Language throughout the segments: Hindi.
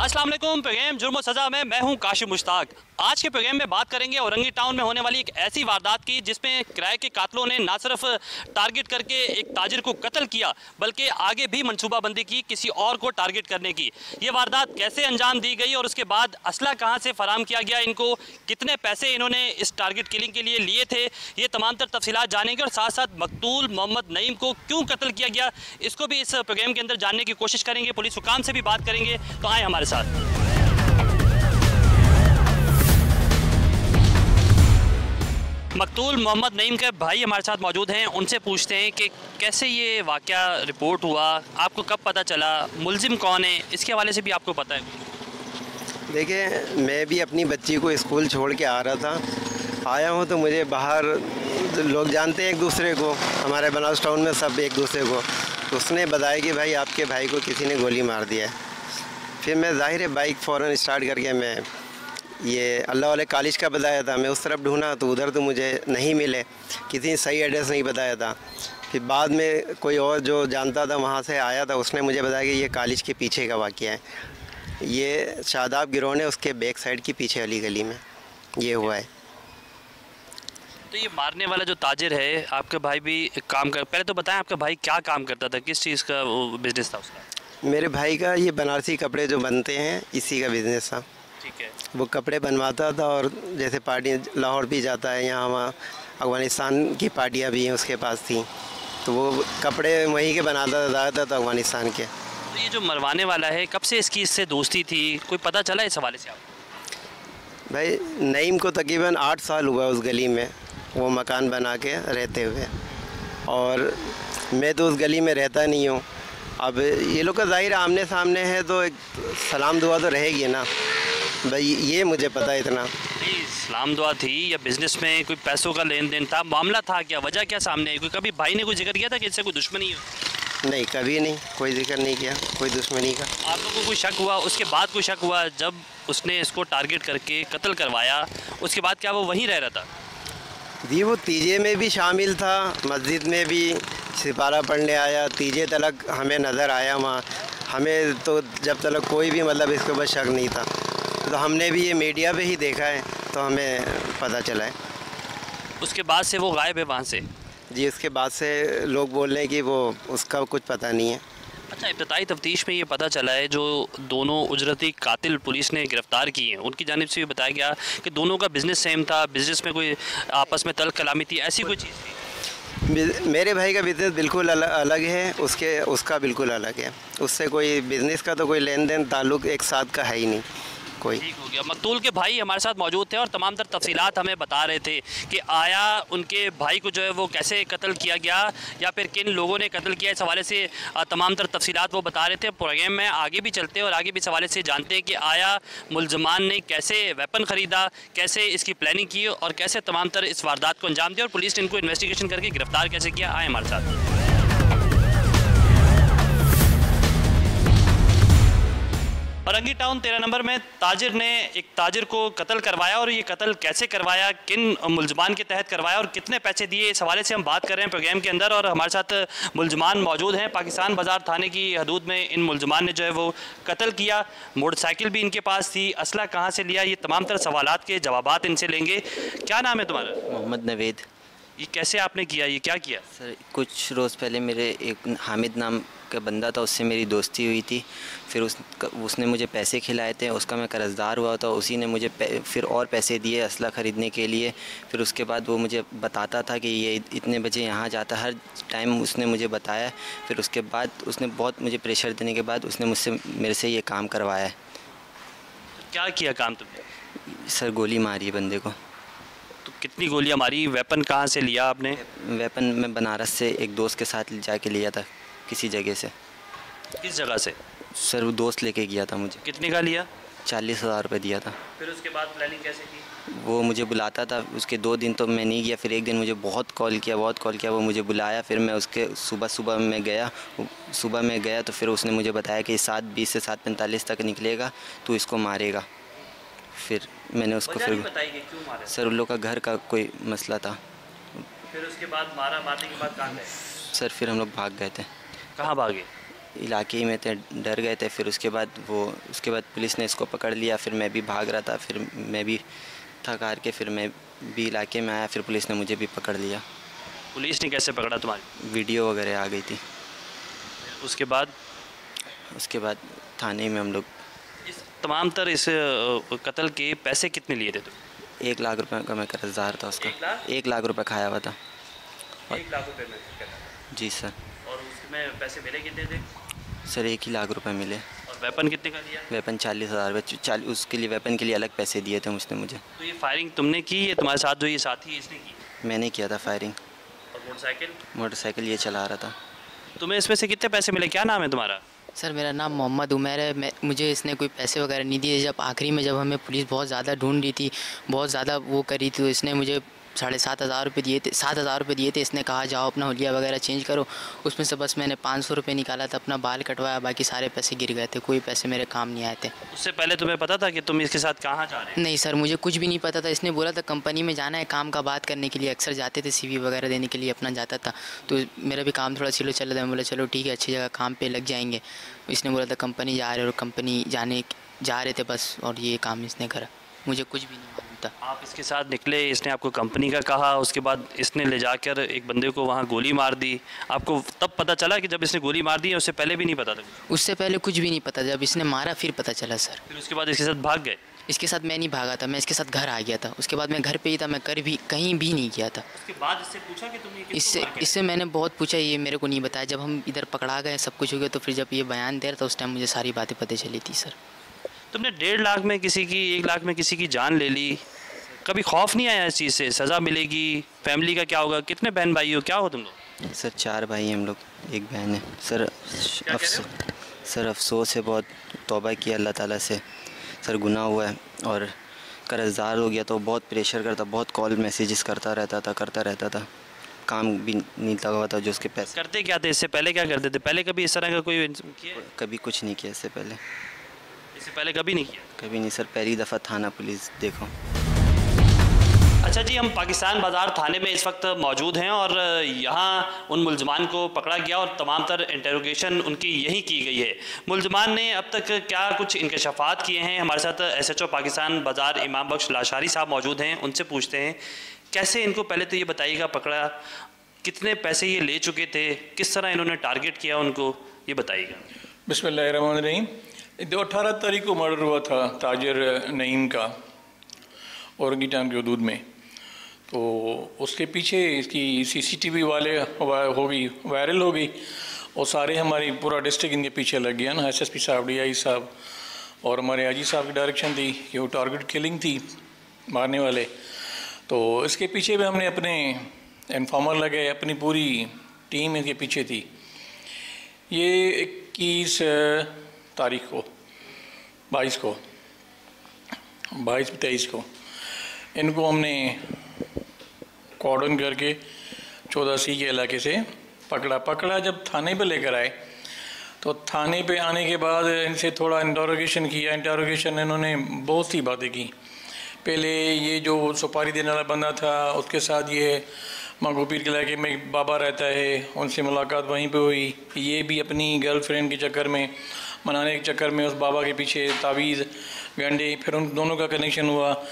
अस्सलाम वालेकुम। प्रोग्राम जुर्म और सज़ा में मैं हूं काशिफ मुश्ताक। आज के प्रोग्राम में बात करेंगे औरंगी टाउन में होने वाली एक ऐसी वारदात की जिसमें किराए के कातलों ने ना सिर्फ टारगेट करके एक ताजिर को कत्ल किया बल्कि आगे भी मनसूबाबंदी की किसी और को टारगेट करने की। ये वारदात कैसे अंजाम दी गई और उसके बाद असला कहां से फराम किया गया, इनको कितने पैसे इन्होंने इस टारगेट किलिंग के लिए लिए थे, ये तमाम तर तफसीलात जानेंगे और साथ साथ मकतूल मोहम्मद नईम को क्यों कत्ल किया गया इसको भी इस प्रोग्राम के अंदर जानने की कोशिश करेंगे। पुलिस हुकाम से भी बात करेंगे, तो आए हमारे साथ। मकतूल मोहम्मद नईम के भाई हमारे साथ मौजूद हैं, उनसे पूछते हैं कि कैसे ये वाक़या रिपोर्ट हुआ, आपको कब पता चला, मुलजिम कौन है, इसके हवाले से भी आपको पता है? देखिए, मैं भी अपनी बच्ची को स्कूल छोड़ के आ रहा था। आया हूँ तो मुझे बाहर लोग जानते हैं एक दूसरे को, हमारे बनारस टाउन में सब एक दूसरे को। तो उसने बताया कि भाई आपके भाई को किसी ने गोली मार दिया है। फिर मैं ज़ाहिर है बाइक फ़ौरन स्टार्ट करके मैं ये अल्लाह वाले कॉलेज का बताया था, मैं उस तरफ ढूंढा तो उधर तो मुझे नहीं मिले, किसी ने सही एड्रेस नहीं बताया था। फिर बाद में कोई और जो जानता था वहाँ से आया था, उसने मुझे बताया कि ये कॉलेज के पीछे का वाक़या है, ये शादाब गिरोन है, उसके बैक साइड की पीछे वाली गली में ये हुआ है। तो ये मारने वाला जो ताजिर है, आपका भाई भी काम कर, पहले तो बताएं आपका भाई क्या काम करता था, किस चीज़ का वो बिज़नेस था उसका? मेरे भाई का ये बनारसी कपड़े जो बनते हैं इसी का बिज़नेस था। ठीक है। वो कपड़े बनवाता था और जैसे पार्टी लाहौर भी जाता है, यहाँ वहाँ अफ़गानिस्तान की पार्टियाँ भी हैं उसके पास थी, तो वो कपड़े वहीं के बनाता था, ज़्यादातर तो अफ़गानिस्तान के। तो ये जो मरवाने वाला है, कब से इसकी इससे दोस्ती थी, कोई पता चला इस हवाले से आपको? भाई नईम को तकरीबन 8 साल हुआ उस गली में वो मकान बना के रहते हुए, और मैं तो उस गली में रहता नहीं हूँ। अब ये लोग का ज़ाहिर आमने सामने है तो एक सलाम दुआ तो रहेगी ना भाई, ये मुझे पता है इतना। नहीं, सलाम दुआ थी या बिज़नेस में कोई पैसों का लेन देन था, मामला था क्या, वजह क्या सामने आई? कोई कभी भाई ने कोई जिक्र किया था कि इससे कोई दुश्मनी हो? नहीं, कभी नहीं, कोई जिक्र नहीं किया कोई दुश्मनी का। आप लोगों को कोई शक हुआ, उसके बाद कोई शक हुआ जब उसने इसको टारगेट करके कत्ल करवाया, उसके बाद क्या वो वहीं रह रहा था? जी, वो तीजे में भी शामिल था, मस्जिद में भी सिपारा पढ़ने आया, तीजे तलक हमें नज़र आया वहाँ। हमें तो जब तक कोई भी मतलब इसके ऊपर शक नहीं था, तो हमने भी ये मीडिया पे ही देखा है तो हमें पता चला है। उसके बाद से वो गायब है वहाँ से? जी, उसके बाद से लोग बोल रहे हैं कि वो उसका कुछ पता नहीं है। अच्छा, इब्तदाई तफ्तीश में ये पता चला है जो दोनों उजरती कातिल पुलिस ने गिरफ़्तार किए हैं, उनकी जानिब से भी बताया गया कि दोनों का बिज़नेस सेम था, बिज़नेस में कोई आपस में तल्ख कलामी थी, ऐसी कोई चीज़ थी? मेरे भाई का बिज़नेस बिल्कुल अलग है, उसका बिल्कुल अलग है। उससे कोई बिज़नेस का तो कोई लेन देन ताल्लुक़ एक साथ का है ही नहीं कोई। ठीक हो गया। मकतूल के भाई हमारे साथ मौजूद थे और तमाम तर तफसीलात हमें बता रहे थे कि आया उनके भाई को जो है वो कैसे कत्ल किया गया या फिर किन लोगों ने कत्ल किया, इस हवाले से तमाम तर तफसीलात वो बता रहे थे। प्रोग्राम में आगे भी चलते हैं और आगे भी इस हवाले से जानते हैं कि आया मुलजमान ने कैसे वेपन ख़रीदा, कैसे इसकी प्लानिंग की और कैसे तमाम तर इस वारदात को अंजाम दिया और पुलिस ने इनको इन्वेस्टिगेशन करके गिरफ़्तार कैसे किया। आए हमारे साथ। औरंगी टाउन 13 नंबर में ताजिर ने एक ताजिर को कत्ल करवाया और ये कत्ल कैसे करवाया, किन मुलजमान के तहत करवाया और कितने पैसे दिए, इस हवाले से हम बात कर रहे हैं प्रोग्राम के अंदर। और हमारे साथ मुलजमान मौजूद हैं। पाकिस्तान बाज़ार थाने की हदूद में इन मुलजमान ने जो है वो कत्ल किया, मोटरसाइकिल भी इनके पास थी, असला कहाँ से लिया, ये तमाम तरह सवालात के जवाबात इनसे लेंगे। क्या नाम है तुम्हारा? मोहम्मद नवेद। ये कैसे आपने किया, ये क्या किया? सर, कुछ रोज़ पहले मेरे एक हामिद नाम का बंदा था, उससे मेरी दोस्ती हुई थी। फिर उसने मुझे पैसे खिलाए थे, उसका मैं कर्ज़दार हुआ था। उसी ने मुझे फिर और पैसे दिए असला ख़रीदने के लिए। फिर उसके बाद वो मुझे बताता था कि ये इतने बजे यहाँ जाता, हर टाइम उसने मुझे बताया। फिर उसके बाद उसने बहुत मुझे प्रेशर देने के बाद उसने मेरे से ये काम करवाया है। क्या किया काम तुमने? सर, गोली मारी बंदे को। तो कितनी गोलियाँ मारी, वेपन कहाँ से लिया आपने? वेपन मैं बनारस से एक दोस्त के साथ जाके लिया था किसी जगह से। किस जगह से? सर, वो दोस्त लेके गया था मुझे। कितने का लिया? 40,000 रुपये दिया था। फिर उसके बाद प्लानिंग कैसे की? वो मुझे बुलाता था, उसके 2 दिन तो मैं नहीं गया। फिर एक दिन मुझे बहुत कॉल किया, वो मुझे बुलाया। फिर मैं उसके सुबह में गया तो फिर उसने मुझे बताया कि 7:20 से 7:45 तक निकलेगा, तो इसको मारेगा। फिर मैंने उसको फिर बताइए क्यों मारा? सर, उन लोग का घर का कोई मसला था। फिर उसके बाद मारने के बाद कहाँ गए? सर, फिर हम लोग भाग गए थे। कहाँ भागे? इलाके ही में थे, डर गए थे। फिर उसके बाद पुलिस ने इसको पकड़ लिया। फिर मैं भी भाग रहा था, फिर मैं भी थक हार के फिर मैं भी इलाके में आया। फिर पुलिस ने मुझे भी पकड़ लिया। पुलिस ने कैसे पकड़ा तुम्हारी? वीडियो वगैरह आ गई थी। उसके बाद थाने में हम लोग इस तमाम तर इस कत्ल के पैसे कितने लिए थे तुम? 1 लाख रुपए का मैं कर्जदार था उसका। 1 लाख रुपए खाया हुआ था। 1 लाख रुपए में? जी सर। और उसमें पैसे मिले कितने थे? सर 1 ही लाख रुपए मिले। और वेपन कितने का लिया? वेपन 40,000। उसके लिए वेपन के लिए अलग पैसे दिए थे उसने मुझे। तो ये फायरिंग तुमने की या तुम्हारे साथ जो ये साथी है इसने की? मैंने किया था फायरिंग। और मोटरसाइकिल ये चला रहा था। तुम्हें इसमें से कितने पैसे मिले? क्या नाम है तुम्हारा? सर मेरा नाम मोहम्मद उमर है। मुझे इसने कोई पैसे वगैरह नहीं दिए। जब आखिरी में जब हमें पुलिस बहुत ज़्यादा ढूंढ रही थी, बहुत ज़्यादा वो करी थी, तो इसने मुझे 7,500 रुपये दिए थे। 7,000 रुपये दिए थे। इसने कहा जाओ अपना हुलिया वगैरह चेंज करो। उसमें से बस मैंने 500 रुपये निकाला था, अपना बाल कटवाया, बाकी सारे पैसे गिर गए थे। कोई पैसे मेरे काम नहीं आए थे। उससे पहले तुम्हें पता था कि तुम इसके साथ कहाँ जा रहे हैं? नहीं सर, मुझे कुछ भी नहीं पता था। इसने बोला था कंपनी में जाना है, काम का बात करने के लिए अक्सर जाते थे, CV वगैरह देने के लिए अपना जाता था। तो मेरा भी काम थोड़ा स्लो चल रहा था। मैं बोला चलो ठीक है, अच्छी जगह काम पे लग जाएंगे। इसने बोला था कंपनी जा रहे, और कंपनी जा रहे थे बस, और ये काम इसने करा। मुझे कुछ भी नहीं मालूम था। आप इसके साथ निकले, इसने आपको कंपनी का कहा, उसके बाद इसने ले जाकर एक बंदे को वहाँ गोली मार दी। आपको तब पता चला कि जब इसने गोली मार दी? उससे पहले भी नहीं पता था? उससे पहले कुछ भी नहीं पता। जब इसने मारा फिर पता चला सर। फिर उसके बाद इसके साथ भाग गए? इसके साथ मैं नहीं भागा था, मैं इसके साथ घर आ गया था। उसके बाद मैं घर पे ही था, मैं कहीं भी नहीं गया था। उसके बाद इससे पूछा कि तुमने इससे मैंने बहुत पूछा, ये मेरे को नहीं बताया। जब हम इधर पकड़ा गए, सब कुछ हो गया, तो फिर जब ये बयान दे रहा था उस टाइम मुझे सारी बातें पता चली थी सर। तुमने 1.5 लाख में किसी की, 1 लाख में किसी की जान ले ली। कभी खौफ नहीं आया इस चीज़ से? सज़ा मिलेगी, फैमिली का क्या होगा? कितने बहन भाई हो, क्या हो तुम लोग? सर 4 भाई हैं हम लोग, 1 बहन है। सर अफसोस है बहुत। तौबा किया अल्लाह ताला से। सर गुनाह हुआ है और कर्जदार हो गया, तो बहुत प्रेशर करता, बहुत कॉल मैसेजेस करता रहता था। काम भी नहीं लगा हुआ था जो उसके पैसे। करते क्या थे? इससे पहले क्या करते थे? पहले कभी इस तरह का कोई किया? कभी कुछ नहीं किया इससे पहले। कभी नहीं किया? कभी नहीं सर, पहली दफ़ा थाना पुलिस देखो। अच्छा जी, हम पाकिस्तान बाज़ार थाने में इस वक्त मौजूद हैं और यहाँ उन मुलजमान को पकड़ा गया और तमाम तर इंटेरोगेशन उनकी यहीं की गई है। मुलजमान ने अब तक क्या कुछ इंकशाफात किए हैं? हमारे साथ SHO पाकिस्तान बाज़ार इमाम बख्श लाशारी साहब मौजूद हैं, उनसे पूछते हैं कैसे इनको, पहले तो ये बताइएगा, पकड़ा, कितने पैसे ये ले चुके थे, किस तरह इन्होंने टारगेट किया उनको, ये बताइएगा। बिस्मिल्लाहिर्रहमानिर्रहीम। 18 तारीख को मर्डर हुआ था ताजिर नईम का औरंगी टाउन के हदूद में। तो उसके पीछे इसकी CCTV वाले वायरल हो गई और सारे हमारी पूरा डिस्ट्रिक्ट इनके पीछे लग गया ना। SSP साहब, DI साहब और हमारे आजी साहब की डायरेक्शन थी कि वो टारगेट किलिंग थी, मारने वाले। तो इसके पीछे भी हमने अपने इन्फॉर्मर लगे, अपनी पूरी टीम इनके पीछे थी। ये 21 तारीख को 22-23 को इनको हमने कॉर्डन करके 14C के इलाके से पकड़ा। जब थाने पे लेकर आए तो थाने पे आने के बाद इनसे थोड़ा इंटरोगेशन किया। इन्होंने बहुत सी बातें की। पहले ये जो सुपारी देने वाला बंदा था उसके साथ ये मंगोपीर के इलाके में एक बाबा रहता है, उनसे मुलाकात वहीं पे हुई। ये भी अपनी गर्लफ्रेंड के चक्कर में, मनाने के चक्कर में उस बाबा के पीछे तावीज़ गंडे, फिर उन दोनों का कनेक्शन हुआ।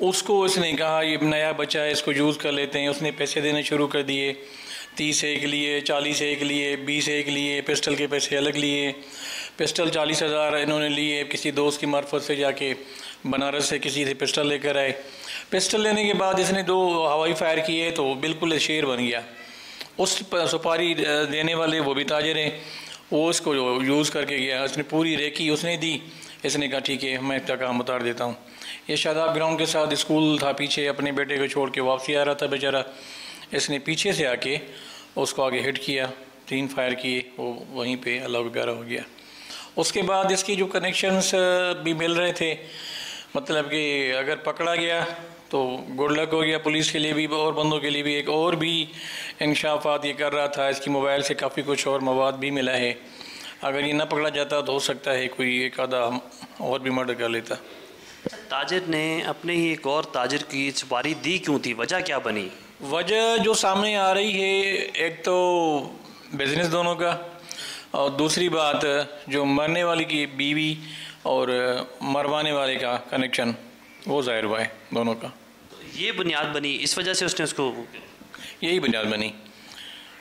उसको इसने कहा ये नया बच्चा है, इसको यूज़ कर लेते हैं। उसने पैसे देने शुरू कर दिए, 30 एक लिए, 40 एक लिए, 20 एक लिए, पिस्टल के पैसे अलग लिए। पिस्टल 40,000 इन्होंने लिए किसी दोस्त की मार्फत से, जाके बनारस से किसी से पिस्टल लेकर आए। पिस्टल लेने के बाद इसने 2 हवाई फायर किए तो बिल्कुल शेर बन गया। उस सुपारी देने वाले वो भी ताजिर हैं, वो इसको यूज़ करके गया। उसने पूरी रेकी उसने दी। इसने कहा ठीक है मैं इसका काम उतार देता हूँ। ये शादाब ग्राउंड के साथ स्कूल था पीछे, अपने बेटे को छोड़ के वापसी आ रहा था बेचारा। इसने पीछे से आके उसको आगे हिट किया, 3 फायर किए, वो वहीं पे अल्लाह के प्यारा हो गया। उसके बाद इसकी जो कनेक्शंस भी मिल रहे थे, मतलब कि अगर पकड़ा गया तो गुड लक हो गया पुलिस के लिए भी और बंदों के लिए भी। एक और भी इंकशाफात ये कर रहा था, इसकी मोबाइल से काफ़ी कुछ और मवाद भी मिला है। अगर ये ना पकड़ा जाता तो हो सकता है कोई एक आधा और भी मर्डर कर लेता। ताजिर ने अपने ही एक और ताजिर की सुपारी दी क्यों थी? वजह क्या बनी? वजह जो सामने आ रही है, एक तो बिज़नेस दोनों का, और दूसरी बात, जो मरने वाले की बीवी और मरवाने वाले का कनेक्शन वो ज़ाहिर हुआ है दोनों का। ये बुनियाद बनी, इस वजह से उसने उसको। यही बुनियाद बनी।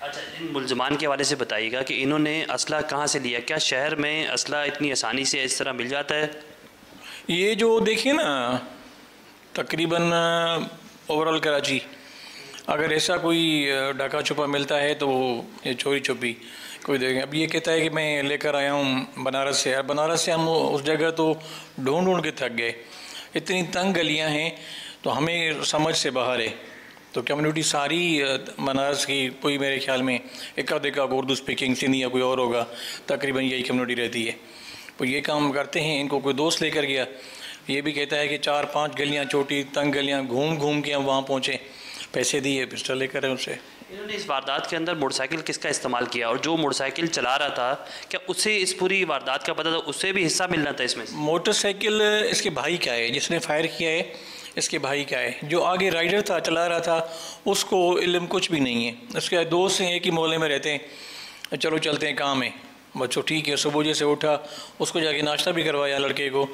अच्छा, इन मुल्ज़मान के हवाले से बताइएगा कि इन्होंने असला कहाँ से लिया? क्या शहर में असला इतनी आसानी से इस तरह मिल जाता है? ये जो देखिए ना, तकरीबन ओवरऑल कराची अगर ऐसा कोई डाका छुपा मिलता है तो ये चोरी छुपी कोई देखें। अब ये कहता है कि मैं लेकर आया हूँ बनारस से। बनारस से हम उस जगह तो ढूंढ ढूंढ के थक गए, इतनी तंग गलियाँ हैं तो हमें समझ से बाहर है। तो कम्युनिटी सारी बनारस की कोई मेरे ख्याल में एका देखा उर्दू स्पीकिंग सिंधी या कोई और होगा, तकरीबन यही कम्युनिटी रहती है। तो ये काम करते हैं। इनको कोई दोस्त लेकर गया, ये भी कहता है कि 4-5 गलियाँ छोटी तंग गलियाँ घूम घूम के हम वहाँ पहुँचे, पैसे दिए, पिस्टल लेकर है उनसे। इन्होंने इस वारदात के अंदर मोटरसाइकिल किसका इस्तेमाल किया, और जो मोटरसाइकिल चला रहा था क्या उसे इस पूरी वारदात का पता था? उससे भी हिस्सा मिलना था इसमें? मोटरसाइकिल इसके भाई का है, जिसने फायर किया है इसके भाई का है। जो आगे राइडर था, चला रहा था, उसको इल्म कुछ भी नहीं है। उसके दोस्त हैं, एक ही मोहल्ले में रहते हैं, चलो चलते हैं काम है, बच्चों ठीक है। सुबह जैसे उठा, उसको जाके नाश्ता भी करवाया लड़के को।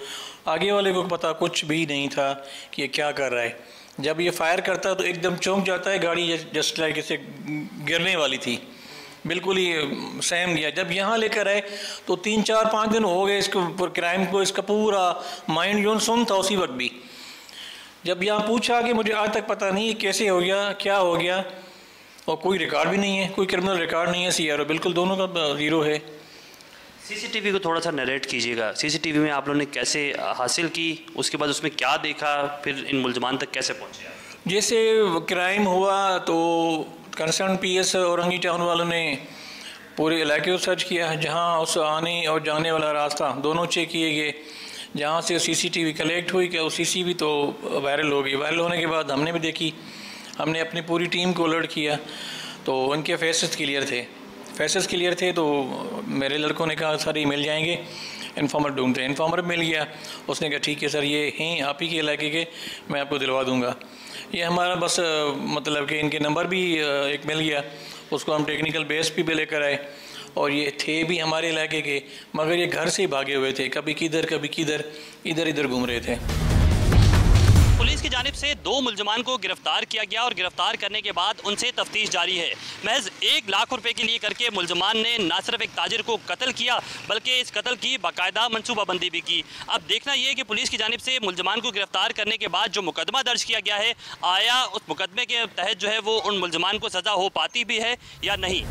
आगे वाले को पता कुछ भी नहीं था कि ये क्या कर रहा है। जब ये फायर करता तो एकदम चौंक जाता है, गाड़ी जस्ट लाइक इसे गिरने वाली थी, बिल्कुल ही सहम गया। जब यहाँ लेकर आए तो 3-4-5 दिन हो गए इसको क्राइम को, इसका पूरा माइंड जो सुन था उसी वक्त भी। जब यहाँ पूछा कि मुझे आज तक पता नहीं कैसे हो गया, क्या हो गया, और कोई रिकॉर्ड भी नहीं है, कोई क्रिमिनल रिकॉर्ड नहीं है। CRO बिल्कुल दोनों का ज़ीरो है। CCTV को थोड़ा सा नरेट कीजिएगा। CCTV में आप लोगों ने कैसे हासिल की, उसके बाद उसमें क्या देखा, फिर इन मुल्ज़मान तक कैसे पहुँचे? जैसे क्राइम हुआ तो कंसर्न PS औरंगी टाउन वालों ने पूरे इलाके को सर्च किया, जहाँ उस आने और जाने वाला रास्ता दोनों चेक किए गए। जहाँ से CCTV कलेक्ट हुई, क्या वो CCTV तो वायरल हो गई। वायरल होने के बाद हमने भी देखी, हमने अपनी पूरी टीम को अलर्ट किया, तो उनके फेसेस क्लियर थे। तो मेरे लड़कों ने कहा सर ये मिल जाएंगे, इन्फॉर्मर ढूंढते हैं। इन्फॉर्मर मिल गया, उसने कहा ठीक है सर ये हैं आप ही के इलाके के, मैं आपको दिलवा दूंगा। ये हमारा बस मतलब कि इनके नंबर भी एक मिल गया, उसको हम टेक्निकल बेस पे लेकर आए, और ये थे भी हमारे इलाके के, मगर ये घर से ही भागे हुए थे, कभी किधर कभी किधर, इधर इधर घूम रहे थे। पुलिस की जानिब से 2 मुल्ज़मान को गिरफ्तार किया गया, और गिरफ्तार करने के बाद उनसे तफ्तीश जारी है। महज 1 लाख रुपए के लिए करके मुल्ज़मान ने न सिर्फ एक ताजिर को कत्ल किया, बल्कि इस कत्ल की बाकायदा मनसूबाबंदी भी की। अब देखना यह है कि पुलिस की जानिब से मुल्ज़मान को गिरफ्तार करने के बाद जो मुकदमा दर्ज किया गया है, आया उस मुकदमे के तहत जो है वो उन मुल्ज़मान को सज़ा हो पाती भी है या नहीं।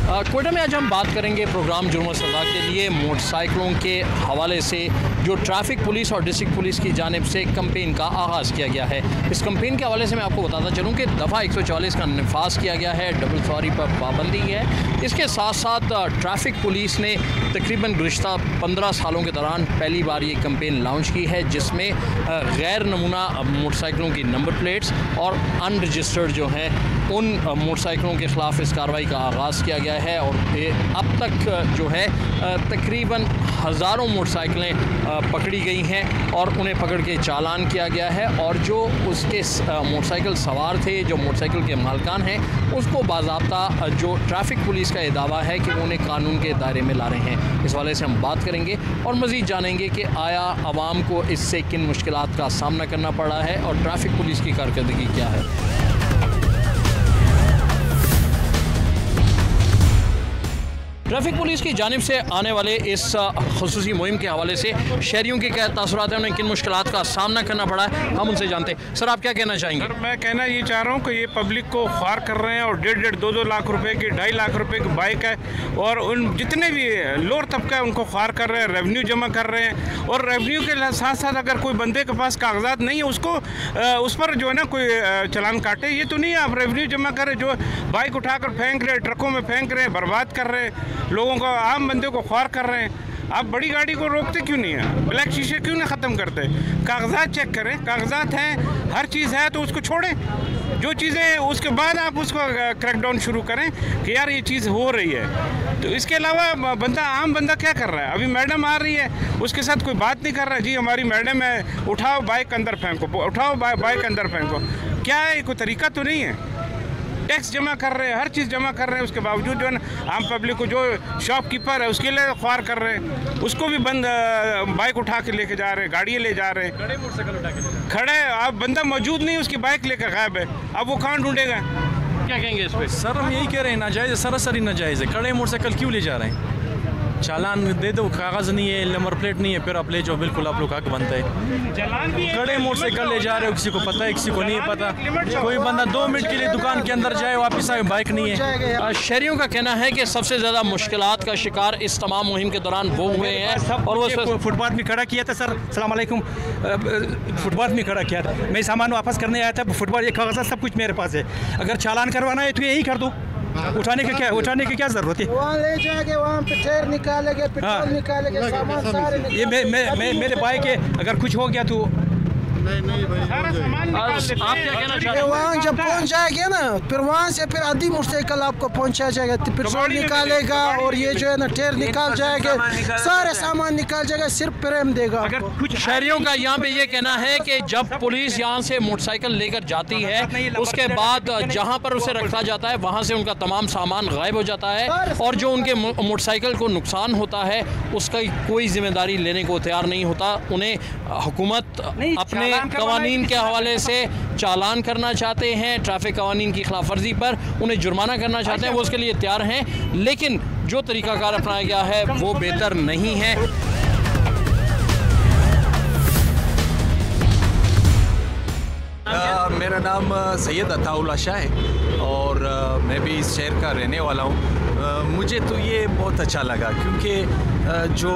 कोयटा में आज हम बात करेंगे प्रोग्राम जुर्म सज़ा के लिए मोटरसाइकिलों के हवाले से जो ट्रैफिक पुलिस और डिस्ट्रिक्ट पुलिस की जानिब से कैंपेन का आगाज़ किया गया है। इस कैंपेन के हवाले से मैं आपको बताता चलूँ कि दफ़ा 144 का नफाज किया गया है, डबल सॉरी पर पाबंदी है। इसके साथ साथ ट्रैफिक पुलिस ने तकरीबन गुज़िश्ता 15 सालों के दौरान पहली बार ये कैंपेन लॉन्च की है, जिसमें गैर नमूना मोटरसाइकिलों की नंबर प्लेट्स और अनरजिस्टर्ड जो हैं उन मोटरसाइकिलों के ख़िलाफ़ इस कार्रवाई का आगाज़ किया गया है। और अब तक जो है तकरीबन हज़ारों मोटरसाइकिलें पकड़ी गई हैं और उन्हें पकड़ के चालान किया गया है, और जो उसके मोटरसाइकिल सवार थे, जो मोटरसाइकिल के मालिकान हैं, उसको बाज़ाब्ता जो ट्रैफिक पुलिस का ये दावा है कि वो उन्हें कानून के दायरे में ला रहे हैं। इस वाले से हम बात करेंगे और मज़ीद जानेंगे कि आया आवाम को इससे किन मुश्किलात का सामना करना पड़ रहा है और ट्रैफिक पुलिस की कारकर्दगी क्या है। ट्रैफिक पुलिस की जानिब से आने वाले इस खुसूसी मुहिम के हवाले से शहरियों के क्या तासुरात हैं, उन्हें किन मुश्किलात का सामना करना पड़ा है, हम उनसे जानते हैं। सर आप क्या कहना चाहेंगे? सर मैं कहना ये चाह रहा हूँ कि ये पब्लिक को ख्वार कर रहे हैं, और 1.5-2 लाख रुपए की 2.5 लाख रुपए की बाइक है, और उन जितने भी लोअर तबका है उनको ख्वार कर रहे हैं, रेवेन्यू जमा कर रहे हैं। और रेवेन्यू के साथ साथ अगर कोई बंदे के पास कागजात नहीं है उसको उस पर जो है ना कोई चलान काटे। ये तो नहीं आप रेवेन्यू जमा करें, जो बाइक उठाकर फेंक रहे, ट्रकों में फेंक रहे, बर्बाद कर रहे हैं लोगों को, आम बंदे को ख्वार कर रहे हैं। आप बड़ी गाड़ी को रोकते क्यों नहीं है? ब्लैक शीशे क्यों नहीं ख़त्म करते? कागजात चेक करें, कागजात हैं, हर चीज़ है तो उसको छोड़ें, जो चीज़ें उसके बाद आप उसको क्रैकडाउन शुरू करें कि यार ये चीज़ हो रही है। तो इसके अलावा बंदा, आम बंदा क्या कर रहा है? अभी मैडम आ रही है, उसके साथ कोई बात नहीं कर रहा है, जी हमारी मैडम है, उठाओ बाइक अंदर फेंको, उठाओ बाइक अंदर फेंको। क्या है? कोई तरीका तो नहीं है। टैक्स जमा कर रहे हैं, हर चीज़ जमा कर रहे हैं, उसके बावजूद जो है ना आम पब्लिक को, जो शॉपकीपर है उसके लिए ख्वार कर रहे हैं, उसको भी बंद बाइक उठा के लेके जा रहे हैं, गाड़ियाँ ले जा रहे हैं, खड़े अब बंदा मौजूद नहीं, उसकी बाइक लेकर गायब है, अब वो कहाँ ढूंढेगा? क्या कहेंगे इस पर? सर हम यही कह रहे हैं, नाजायज़, सरासरी नाजायज़ है। खड़े मोटरसाइकिल क्यों ले जा रहे हैं? चालान दे दो, कागज़ नहीं है, नंबर प्लेट नहीं है, फिर आप ले जाओ, बिल्कुल आप लोग हक बनता है। खड़े मोटरसाइकिल ले जा रहे हो, किसी को पता है, किसी को नहीं पता। कोई बंदा 2 मिनट के लिए दुकान के अंदर जाए, वापस आए, बाइक नहीं है। शहरियों का कहना है कि सबसे ज़्यादा मुश्किलात का शिकार इस तमाम मुहिम के दौरान वो हुए हैं, और वो फुटपाथ में खड़ा किया था सर, अस्सलाम वालेकुम, फुटपाथ में खड़ा किया था, मैं सामान वापस करने आया था, फुटपाथ ये कागज़ सब कुछ मेरे पास है, अगर चालान करवाना है तो यही कर दो, उठाने की क्या ज़रूरत है? वहाँ ले जाके वहाँ पे टायर निकालेंगे, पेट्रोल निकालेंगे, सामान सारे ये मेरे बाइक है, अगर कुछ हो गया तो आप क्या कहना चाहते हैं? वहाँ जब पहुँच जाएंगे ना, फिर वहाँ से फिर आधी मोटरसाइकिल आपको पहुँचा जाएगा, पेट्रोल निकालेगा और ये जो है ना टायर निकाल जाएगा, सारे सामान निकाल जाएगा, सिर्फ प्रेम देगा। अगर कुछ शहरियों का यहाँ पे ये कहना है कि जब पुलिस यहाँ से मोटरसाइकिल लेकर जाती है, उसके बाद जहाँ पर उसे रखा जाता है वहाँ से उनका तमाम सामान गायब हो जाता है, और जो उनके मोटरसाइकिल को नुकसान होता है उसका कोई जिम्मेदारी लेने को तैयार नहीं होता। उन्हें हुकूमत अपने कवानीन के हवाले से चालान करना चाहते हैं, ट्रैफिक कवानीन की खिलाफ वर्जी पर उन्हें जुर्माना करना चाहते हैं, वो उसके लिए तैयार हैं, लेकिन जो तरीकाकार अपनाया गया है वो बेहतर नहीं है। मेरा नाम सैयद अताउल्ला शाह है और मैं भी इस शहर का रहने वाला हूँ। मुझे तो ये बहुत अच्छा लगा क्योंकि जो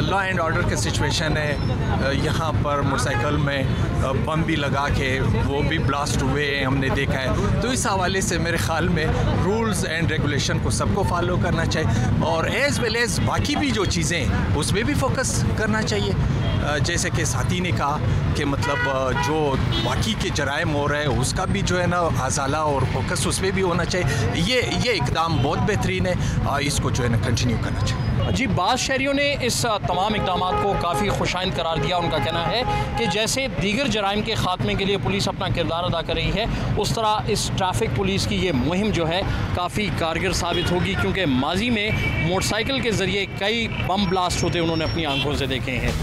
लॉ एंड ऑर्डर का सिचुएशन है, यहाँ पर मोटरसाइकिल में बम भी लगा के वो भी ब्लास्ट हुए हमने देखा है, तो इस हवाले से मेरे ख्याल में रूल्स एंड रेगुलेशन को सबको फॉलो करना चाहिए और एज़ वेल एज़ बाकी भी जो चीज़ें हैं उस पर भी फोकस करना चाहिए। जैसे कि साथी ने कहा कि मतलब जो बाकी के जराइम हो रहे हैं उसका भी जो है ना अजाला और फोकस उस पर भी होना चाहिए। ये इकदाम बहुत बेहतरीन है, इसको जो है ना कंटिन्यू करना चाहिए। जी, बाज़ शहरियों ने इस तमाम इकदाम को काफ़ी खुशाइंद करार दिया। उनका कहना है कि जैसे दीगर जराइम के ख़ात्मे के लिए पुलिस अपना किरदार अदा कर रही है, उस तरह इस ट्रैफिक पुलिस की ये मुहिम जो है काफ़ी कारगर साबित होगी, क्योंकि माजी में मोटरसाइकिल के ज़रिए कई बम ब्लास्ट होते उन्होंने अपनी आंखों से देखे हैं।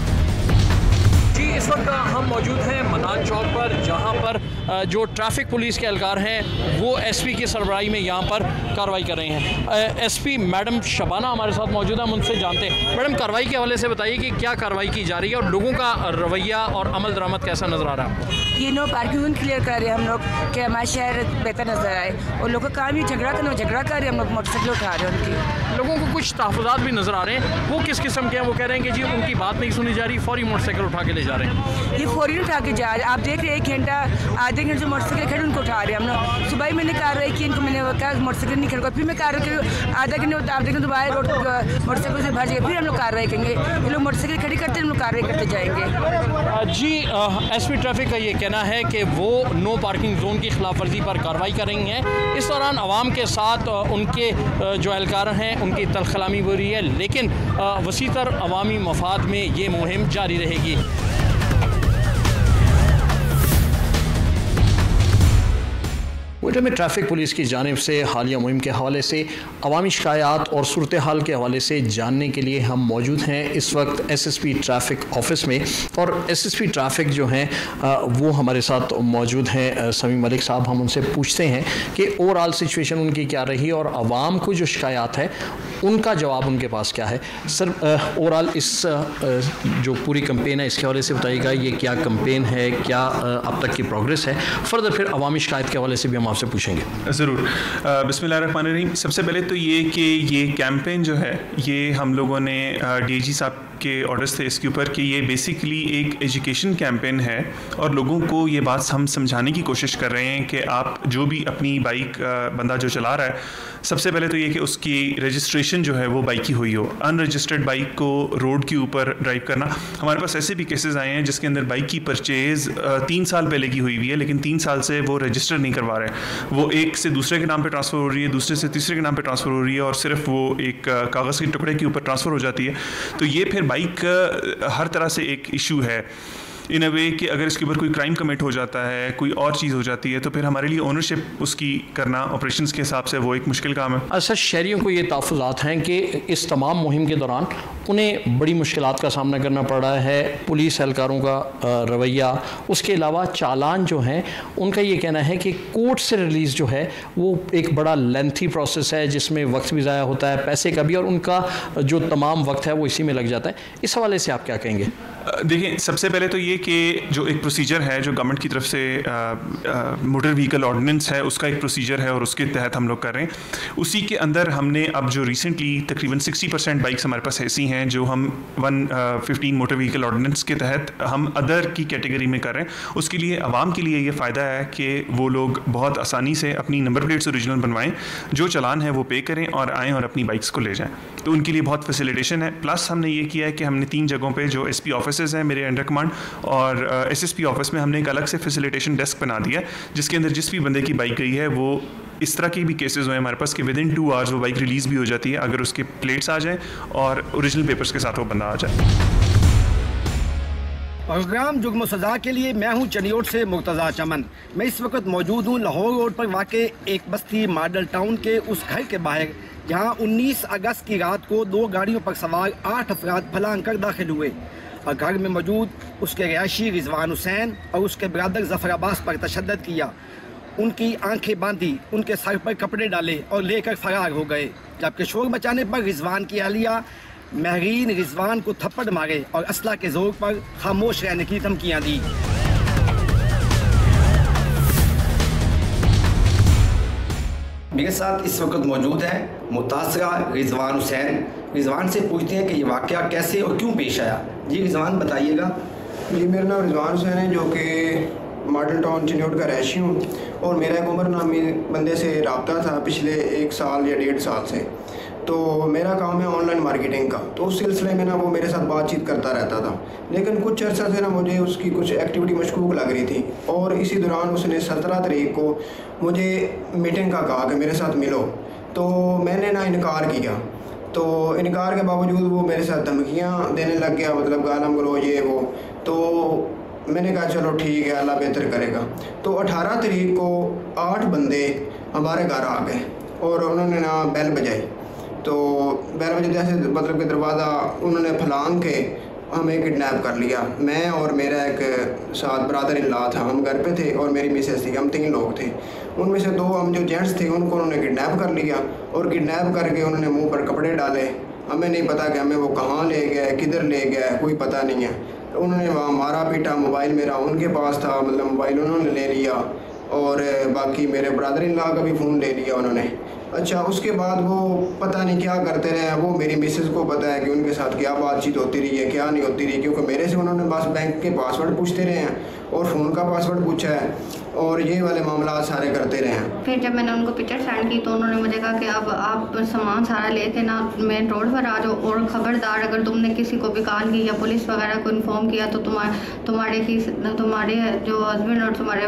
जी, इस वक्त हम मौजूद हैं मदान चौक पर, जहां पर जो ट्रैफिक पुलिस के एहलकार हैं वो एसपी की सरबराही में यहां पर कार्रवाई कर रहे हैं। एसपी मैडम शबाना हमारे साथ मौजूद हैं, हम उनसे जानते हैं। मैडम, कार्रवाई के हवाले से बताइए कि क्या कार्रवाई की जा रही है और लोगों का रवैया और अमल दरामद कैसा नज़र आ रहा है? ये नो पार्किंग क्लियर कर रहे हैं हम लोग कि हमारा शहर बेहतर नज़र आए, और लोगों का काम ही झगड़ा कर रहे हैं, हम लोग मोटरसाइकिल उठा रहे हैं उनकी। लोगों को कुछ तहफ़्फ़ुज़ात भी नज़र आ रहे हैं, वो किस किस्म के हैं? वो कह रहे हैं कि जी उनकी बात नहीं सुनी जा रही, फौरी मोटरसाइकिल उठा के ले जा रहे हैं। ये फौरी उठा के जा रहे हैं, आप देख रहे हैं 1 घंटा आधे घंटे से मोटरसाइकिल खड़े उनको उठा रहे हैं हम लोग। सुबह ही मैंने कार्रवाई की, इनको मैंने कहा मोटरसाइकिल नहीं खड़ा, फिर मैं कार्रवाई आधा घंटे आप देखें दोबारा रोड मोटरसाइकिल से भर जाएगा, फिर हम लोग कार्रवाई करेंगे। ये लोग मोटरसाइकिल खड़ी करते हैं, हम लोग कार्रवाई करते जाएंगे। जी, एसपी ट्रैफिक का ये कहना है कि वो नो पार्किंग जोन की खिलाफ वर्जी पर कार्रवाई कर रही हैं। इस दौरान आवाम के साथ उनके जो एहलकार हैं उनकी तलखलामी हो रही है, लेकिन वसीतर अवामी मफाद में ये मुहिम जारी रहेगी। कोयटा में ट्रैफिक पुलिस की जानिब से हालिया मुहिम के हवाले से अवामी शिकायत और सूरत हाल के हवाले से जानने के लिए हम मौजूद हैं इस वक्त एसएसपी ट्रैफिक ऑफिस में, और एसएसपी ट्रैफिक जो हैं वो हमारे साथ मौजूद हैं समी मलिक साहब। हम उनसे पूछते हैं कि ओवरऑल सिचुएशन उनकी क्या रही और आवाम को जो शिकायत है उनका जवाब उनके पास क्या है। सर, ओवरऑल इस जो पूरी कैंपेन है इसके हवाले से बताइएगा, ये क्या कैंपेन है, क्या अब तक की प्रोग्रेस है, फर्दर फिर अवामी शिकायत के हवाले से भी हम आपसे पूछेंगे। ज़रूर। बिस्मिल्लाहिर्रहमानिर्रहीम। सबसे पहले तो ये कि ये कैंपेन जो है ये हम लोगों ने डीआईजी साहब के ऑर्डर्स थे इसके ऊपर कि ये बेसिकली एक एजुकेशन कैंपेन है और लोगों को ये बात हम समझाने की कोशिश कर रहे हैं कि आप जो भी अपनी बाइक बंदा जो चला रहा है, सबसे पहले तो ये कि उसकी रजिस्ट्रेशन जो है वो बाइक की हुई हो। अनरजिस्टर्ड बाइक को रोड के ऊपर ड्राइव करना, हमारे पास ऐसे भी केसेस आए हैं जिसके अंदर बाइक की परचेज़ 3 साल पहले की हुई है, लेकिन 3 साल से वो रजिस्टर नहीं करवा रहे हैं। वो एक से दूसरे के नाम पे ट्रांसफ़र हो रही है, दूसरे से तीसरे के नाम पे ट्रांसफ़र हो रही है और सिर्फ वो एक कागज़ के टुकड़े के ऊपर ट्रांसफ़र हो जाती है। तो ये फिर बाइक हर तरह से एक इशू है। इन अ वे कि अगर इसके ऊपर कोई क्राइम कमिट हो जाता है, कोई और चीज़ हो जाती है, तो फिर हमारे लिए ओनरशिप उसकी करना ऑपरेशंस के हिसाब से वो एक मुश्किल काम है। अच्छा, शहरियों को ये तहफ़्फ़ुज़ात हैं कि इस तमाम मुहिम के दौरान उन्हें बड़ी मुश्किलात का सामना करना पड़ रहा है, पुलिस एहलकारों का रवैया, उसके अलावा चालान जो हैं उनका ये कहना है कि कोर्ट से रिलीज़ जो है वो एक बड़ा लेंथी प्रोसेस है जिसमें वक्त भी ज़ाया होता है, पैसे का भी, और उनका जो तमाम वक्त है वो इसी में लग जाता है। इस हवाले से आप क्या कहेंगे? देखिए, सबसे पहले तो ये कि जो एक प्रोसीजर है जो गवर्नमेंट की तरफ से मोटर व्हीकल ऑर्डिनेंस है उसका एक प्रोसीजर है और उसके तहत हम लोग कर रहे हैं। उसी के अंदर हमने अब जो रिसेंटली तकरीबन 60% बाइक्स हमारे पास ऐसी हैं जो हम 115 मोटर व्हीकल ऑर्डिनेंस के तहत हम अदर की कैटेगरी में कर रहे हैं। उसके लिए आवाम के लिए ये फ़ायदा है कि वो लोग बहुत आसानी से अपनी नंबर प्लेट्स ओरिजिनल बनवाएं, जो चालान है वो पे करें और आएँ और अपनी बाइक्स को ले जाएँ, तो उनके लिए बहुत फैसिलिटेशन है। प्लस हमने ये किया है कि हमने 3 जगहों पे जो SP ऑफिसेज़ हैं मेरे अंडर कमांड और SSP ऑफिस में हमने एक अलग से फैसिलिटेशन डेस्क बना दिया है, जिसके अंदर जिस भी बंदे की बाइक गई है वो इस तरह की भी केसेस हुए हमारे पास कि विदिन 2 आवर्स वो बाइक रिलीज़ भी हो जाती है अगर उसके प्लेट्स आ जाएँ और ओरिजिनल पेपर्स के साथ वो बंदा आ जाए। प्रोग्राम जुर्म सज़ा के लिए मैं हूं चनियोट से मुर्तज़ा चमन। मैं इस वक्त मौजूद हूं लाहौर रोड पर वाक़े एक बस्ती मॉडल टाउन के उस घर के बाहर जहां 19 अगस्त की रात को 2 गाड़ियों पर सवार 8 अफराद फलांग कर दाखिल हुए और घर में मौजूद उसके रिहायशी रिजवान हुसैन और उसके ब्रदर ज़फ़र अब्बास पर तशद्दुद किया, उनकी आंखें बांधी, उनके सर पर कपड़े डाले और लेकर फरार हो गए। जबकि शोर मचाने पर रिजवान की अहलिया महरीन रिजवान को थप्पड़ मारे और असला के जोर पर खामोश रहने की धमकियाँ दी। मेरे साथ इस वक्त मौजूद है मुतासरा रिजवान हुसैन। रिजवान से पूछते हैं कि ये वाक़या कैसे और क्यों पेश आया। जी रिजवान बताइएगा। जी मेरा नाम रिजवान हुसैन है जो कि मॉडल टाउन चनियोट का रहशी हूँ और मेरा एक उमर नामी बंदे से रब्ता था पिछले 1 साल या 1.5 साल से। तो मेरा काम है ऑनलाइन मार्केटिंग का, तो उस सिलसिले में ना वो मेरे साथ बातचीत करता रहता था, लेकिन कुछ अर्सा से ना मुझे उसकी कुछ एक्टिविटी मशकूक लग रही थी और इसी दौरान उसने 17 तारीख को मुझे मीटिंग का कहा कि मेरे साथ मिलो। तो मैंने ना इनकार किया, तो इनकार के बावजूद वो मेरे साथ धमकियाँ देने लग गया, मतलब गालम गलोच ये वो। तो मैंने कहा चलो ठीक है, अल्लाह बेहतर करेगा। तो 18 तारीख को 8 बंदे हमारे घर आ गए और उन्होंने ना बेल बजाई। तो बेल बजाते जैसे मतलब कि दरवाज़ा उन्होंने फलांग के हमें किडनैप कर लिया। मैं और मेरा एक साथ ब्रदर इन लॉ था, हम घर पे थे और मेरी मिसेस थी, हम 3 लोग थे। उनमें से 2 हम जो जेंट्स थे उनको उन्होंने किडनैप कर लिया और किडनैप करके उन्होंने मुंह पर कपड़े डाले। हमें नहीं पता कि हमें वो कहाँ ले गए, किधर ले गए, कोई पता नहीं है। तो उन्होंने वहाँ मारा पीटा, मोबाइल मेरा उनके पास था, मतलब मोबाइल उन्होंने ले लिया और बाकी मेरे ब्रदर इन लॉ का भी फ़ोन ले लिया उन्होंने। अच्छा, उसके बाद वो पता नहीं क्या करते रहे, वो मेरी मिसेस को पता है कि उनके साथ क्या बातचीत होती रही है क्या नहीं होती रही, क्योंकि मेरे से उन्होंने बस बैंक के पासवर्ड पूछते रहे हैं और फ़ोन का पासवर्ड पूछा है और ये वाले मामला सारे करते रहे हैं। फिर जब मैंने उनको पिक्चर सेंड की तो उन्होंने मुझे कहा कि अब आप सामान सारा लेके ना मेन रोड पर आ जाओ और ख़बरदार अगर तुमने किसी को भी कॉल की या पुलिस वगैरह को इन्फॉर्म किया तो तुम्हारे जो हस्बैंड और तुम्हारे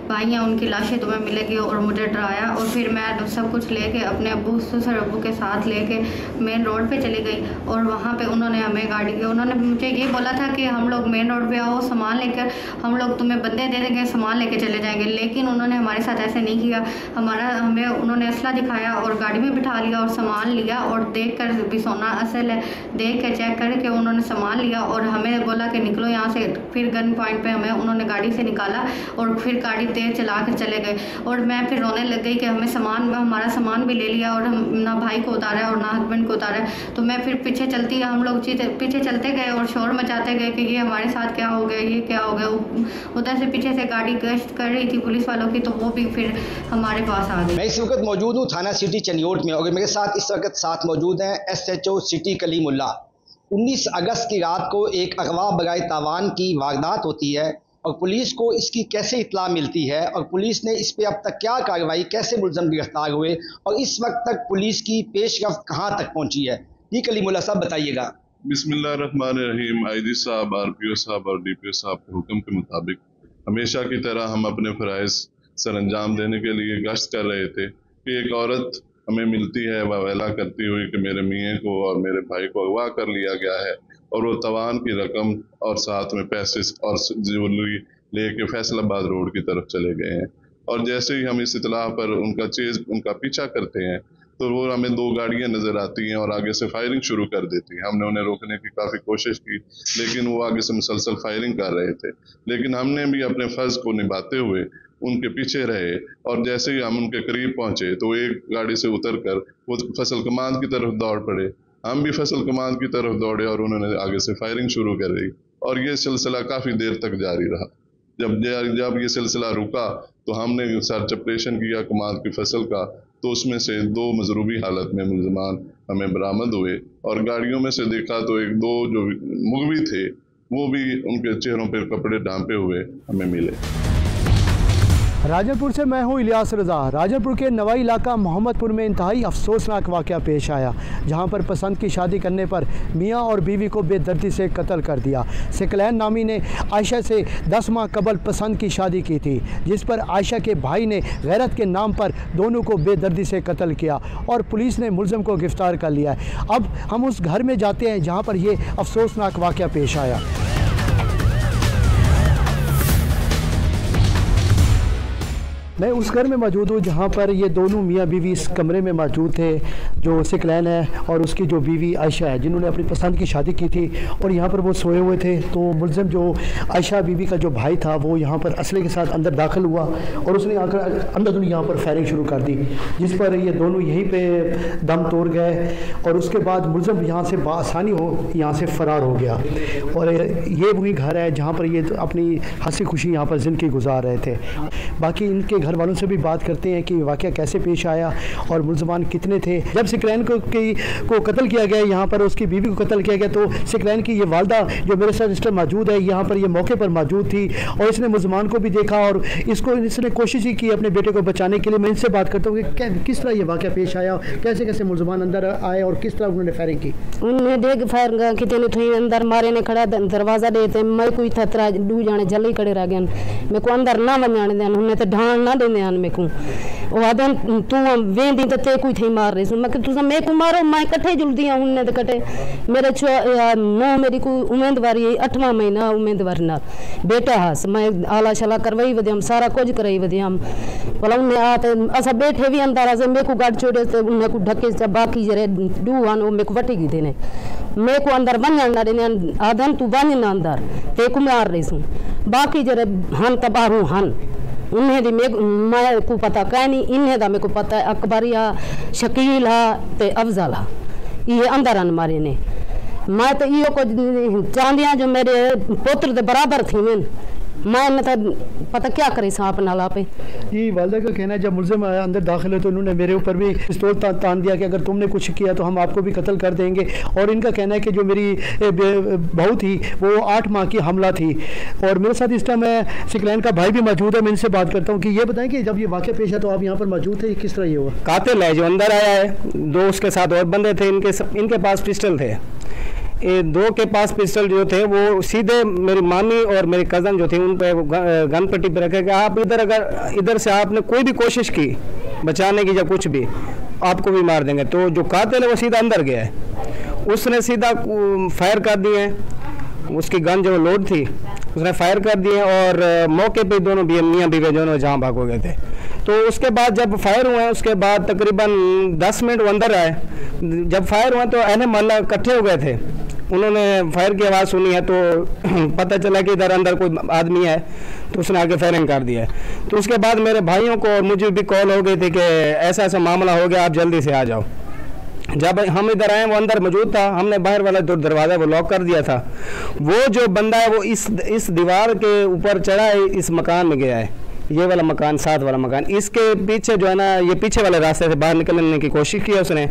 भाई हैं उनकी लाशें तुम्हें मिलेगी। और मुझे डराया और फिर मैं सब कुछ लेके अपने ससुर अब्बू के साथ लेके मेन रोड पे चली गई और वहाँ पे उन्होंने हमें उन्होंने मुझे ये बोला था कि हम लोग मेन रोड पे आओ, सामान लेकर हम लोग तुम्हें बंदे दे देंगे, सामान लेके चले जाएंगे। लेकिन उन्होंने हमारे साथ ऐसे नहीं किया। हमें उन्होंने असला दिखाया और गाड़ी में बिठा लिया और सामान लिया और देख कर भी सोना असल है देख के चेक करके उन्होंने सामान लिया और हमें बोला कि निकलो यहाँ से। फिर गन पॉइंट पे हमें उन्होंने गाड़ी से निकाला और फिर गाड़ी तेज चला कर चले गए और मैं फिर रोने लग गई कि हमारा सामान भी ले लिया और हम ना भाई को उतारा और ना हस्बैंड को उतारा। तो मैं फिर पीछे चलती, हम लोग पीछे चलते गए और शोर मचाते गए कि ये हमारे साथ क्या हो गया, ये क्या हो गया। उधर से पीछे से गाड़ी गश्त कर रही थी पुलिस वालों की, तो वो भी फिर हमारे पास आ गई। मैं इस वक्त मौजूद हूँ थाना सिटी चनियोट में और मेरे साथ इस वक्त साथ मौजूद हैं SHO सिटी कलीमुल्ला। 19 अगस्त की रात को एक अगवा बगाए तावान की वारदात होती है और पुलिस को इसकी कैसे इत्तला मिलती है और पुलिस ने इस पे अब तक क्या कार्रवाई, कैसे मुलज़म गिरफ्तार हुए और इस वक्त तक पुलिस की पेशरफ्त कहाँ तक पहुँची है, ये कलीमुल्ला साहब बताइएगा। बिस्मिल्लाहिर्रहमानिर्रहीम। आईजी साहब, RPO साहब और DPO साहब के हुक्म के मुताबिक हमेशा की तरह हम अपने फ़राइज़ सर अंजाम देने के लिए गश्त कर रहे थे कि एक औरत हमें मिलती है वावेला करती हुई कि मेरे मियाँ को और मेरे भाई को अगवा कर लिया गया है और वो तवान की रकम और साथ में पैसे और ज्वेलरी लेके फैसलाबाद रोड की तरफ चले गए हैं। और जैसे ही हम इस इतला पर उनका पीछा करते हैं तो वो हमें 2 गाड़ियां नज़र आती हैं और आगे से फायरिंग शुरू कर देती हैं। हमने उन्हें रोकने की काफ़ी कोशिश की, लेकिन वो आगे से मुसलसल फायरिंग कर रहे थे। लेकिन हमने भी अपने फ़र्ज़ को निभाते हुए उनके पीछे रहे और जैसे ही हम उनके करीब पहुंचे तो एक गाड़ी से उतरकर वो फसल कमांद की तरफ दौड़ पड़े। हम भी फसल कमांद की तरफ दौड़े और उन्होंने आगे से फायरिंग शुरू कर दी और ये सिलसिला काफ़ी देर तक जारी रहा। जब ये सिलसिला रुका तो हमने सर्च ऑपरेशन किया कमांद की फसल का, तो उसमें से 2 मजरूबी हालत में मुलजमान हमें बरामद हुए और गाड़ियों में से देखा तो 1-2 जो मुगवी थे वो भी उनके चेहरों पर कपड़े ढांपे हुए हमें मिले। राजनपुर से मैं हूं इलियास रज़ा। राजनपुर के नवाई इलाका मोहम्मदपुर में इंतहाई अफसोसनाक वाक़या पेश आया, जहां पर पसंद की शादी करने पर मियां और बीवी को बेदर्दी से कत्ल कर दिया। सिकलैन नामी ने आयशा से 10 माह कबल पसंद की शादी की थी, जिस पर आयशा के भाई ने गैरत के नाम पर दोनों को बेदर्दी से कत्ल किया और पुलिस ने मुलज़िम को गिरफ़्तार कर लिया है। अब हम उस घर में जाते हैं जहाँ पर यह अफसोसनाक वाक़या पेश आया। मैं उस घर में मौजूद हूँ जहाँ पर ये दोनों मियाँ बीवी इस कमरे में मौजूद थे, जो सिकलैन है और उसकी जो बीवी आयशा है, जिन्होंने अपनी पसंद की शादी की थी और यहाँ पर वो सोए हुए थे। तो मुलज़िम जो आयशा बीवी का जो भाई था वो यहाँ पर असले के साथ अंदर दाखिल हुआ और उसने आकर अंदर यहाँ पर फायरिंग शुरू कर दी, जिस पर ये दोनों यहीं पर दम तोड़ गए और उसके बाद मुलज़िम यहाँ से बआसानी यहाँ से फ़रार हो गया। और ये वही घर है जहाँ पर ये अपनी हंसी खुशी यहाँ पर ज़िंदगी गुजार रहे थे। बाकी इनके घर वालों से भी बात करते हैं कि वाक़या कैसे पेश आया और मुलज़मान कितने थे। जब सिकलैन को कत्ल किया गया, यहाँ पर उसकी बीवी को कत्ल किया गया, तो सिकलैन की ये वालदा जो मेरे साथ इस टाइम मौजूद है, यहाँ पर ये मौके पर मौजूद थी और इसने मुलज़मान को भी देखा और इसने कोशिश ही की अपने बेटे को बचाने के लिए। मैं इनसे बात करता हूँ कि किस तरह ये वाक़या पेश आया, कैसे कैसे मुलज़मान अंदर आए और किस तरह उन्होंने फायरिंग की। उन्होंने देख फायर कितने अंदर मारे ने खड़ा दरवाज़ा देते मैं कोई था डू जाने जल्दी खड़े रह गए, मेरे को अंदर ना वजाने देन, उन्हें तो ढाण ना देने आन मेरे को। वो आदन तू वेंदी तो ते कोई थी मार रही मैं कि तुम मेरे को मारो, मैं कट्ठे जुलदी हूँ उन्हें तो कट्ठे मेरे नो मेरी को उम्मीदवारी 8वां महीना उम्मीदवारी ना बेटा हस मैं आला शला करवाई वधियम सारा कुछ कराई वधियम भला उन्हें आते असा बैठे भी अंदर अस मेरे को गाड़ छोड़े तो उन्हें को ढके बाकी जरे डू आन वो मेरे को वटी गई देने मेरे को अंदर बनन ना देने आदन तू बन ना अंदर ते को मार रही हूँ बाकी जरे हन तबारू हन उन्हें दी मैं को पता कह नहीं इन्हें दा मेरे को पता है अकबरी हा शकील हा ते अफजल हा ये अंदर अन मारे ने मैं तो यो को चांदियां जो मेरे पुत्र दे बराबर थी मैं तो पता क्या करे सांप नाला पे। ये वालदा का कहना है जब मुलज़िम अंदर दाखिल है तो उन्होंने मेरे ऊपर भी पिस्तौल तान दिया कि अगर तुमने कुछ किया तो हम आपको भी कत्ल कर देंगे। और इनका कहना है कि जो मेरी बहू थी वो 8 माह की हमला थी। और मेरे साथ इस टाइम सिकलैन का भाई भी मौजूद है, मैं इनसे बात करता हूँ कि ये बताएं कि जब ये वाक़या पेश है तो आप यहाँ पर मौजूद थे, किस तरह ये हुआ। कातिल है जो अंदर आया है, 2 उसके साथ और बंदे थे, इनके पास पिस्टल थे। ये 2 के पास पिस्टल जो थे वो सीधे मेरी मामी और मेरे कज़न जो थे उन पे गन पट्टी पे रखे कि आप इधर से आपने कोई भी कोशिश की बचाने की या कुछ भी आपको भी मार देंगे। तो जो कातिल है वो सीधा अंदर गया है, उसने सीधा फायर कर दिए, उसकी गन जो लोड थी उसने फायर कर दिए और मौके पे दोनों मियाँ बीवी दोनों जहाँ भाग हो गए थे। तो उसके बाद जब फायर हुए उसके बाद तकरीबन 10 मिनट वो अंदर आए। जब फायर हुआ तो अहले मोहल्ला इकट्ठे हो गए थे, उन्होंने फायर की आवाज़ सुनी है तो पता चला कि इधर अंदर कोई आदमी है तो उसने आगे फायरिंग कर दिया है। तो उसके बाद मेरे भाइयों को और मुझे भी कॉल हो गई थी कि ऐसा ऐसा मामला हो गया, आप जल्दी से आ जाओ। जब हम इधर आए वो अंदर मौजूद था, हमने बाहर वाला दरवाज़ा वो लॉक कर दिया था। वो जो बंदा है वो इस दीवार के ऊपर चढ़ा है, इस मकान में गया है, ये वाला मकान, 7 वाला मकान, इसके पीछे जो है ना ये पीछे वाले रास्ते से बाहर निकलने की कोशिश की उसने।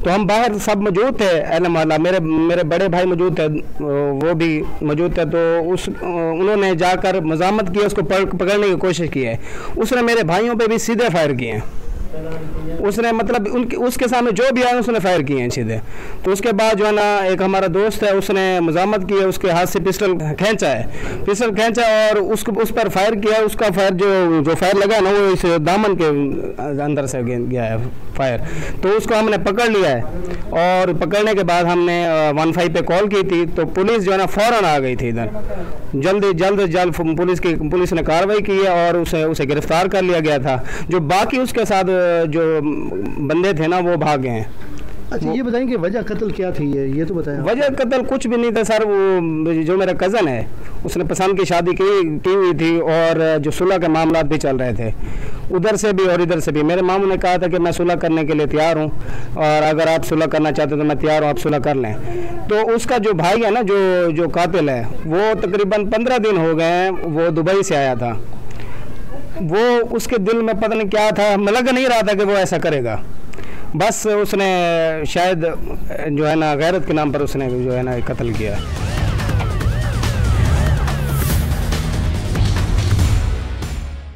तो हम बाहर सब मौजूद थे, अहले मोहल्ला मेरे बड़े भाई मौजूद थे, वो भी मौजूद थे। तो उन्होंने जाकर मज़ामत की, उसको पकड़ने की कोशिश की है। उसने मेरे भाइयों पे भी सीधे फायर किए हैं, उसने मतलब उसके सामने जो भी आया उसने फायर किए हैं सीधे। तो उसके बाद जो है ना एक हमारा दोस्त है उसने मज़ामत की है, उसके हाथ से पिस्टल खींचा और उस पर फायर किया। उसका फायर जो फायर लगा ना वो इस दामन के अंदर से गया है फायर। तो उसको हमने पकड़ लिया है और पकड़ने के बाद हमने 15 पे कॉल की थी, तो पुलिस जो है ना फ़ौरन आ गई थी इधर, जल्द पुलिस ने कार्रवाई की है और उसे गिरफ्तार कर लिया गया था। जो बाकी उसके साथ जो बंदे थे ना वो भाग गए हैं। अच्छा, ये बताएंगे वजह कत्ल क्या थी? ये तो बताएं। वजह कत्ल कुछ भी नहीं था सर, वो जो मेरा कज़न है उसने पसंद की शादी की हुई थी और जो सुलह के मामला भी चल रहे थे उधर से भी और इधर से भी। मेरे मामू ने कहा था कि मैं सुलह करने के लिए तैयार हूँ और अगर आप सुलह करना चाहते तो मैं तैयार हूँ, आप सुलह कर लें। तो उसका जो भाई है ना, जो कातिल है, वो तकरीबन 15 दिन हो गए हैं, वो दुबई से आया था। वो उसके दिल में पता नहीं क्या था, लग नहीं रहा था कि वो ऐसा करेगा। बस उसने शायद जो है ना गैरत के नाम पर उसने जो है ना कत्ल किया।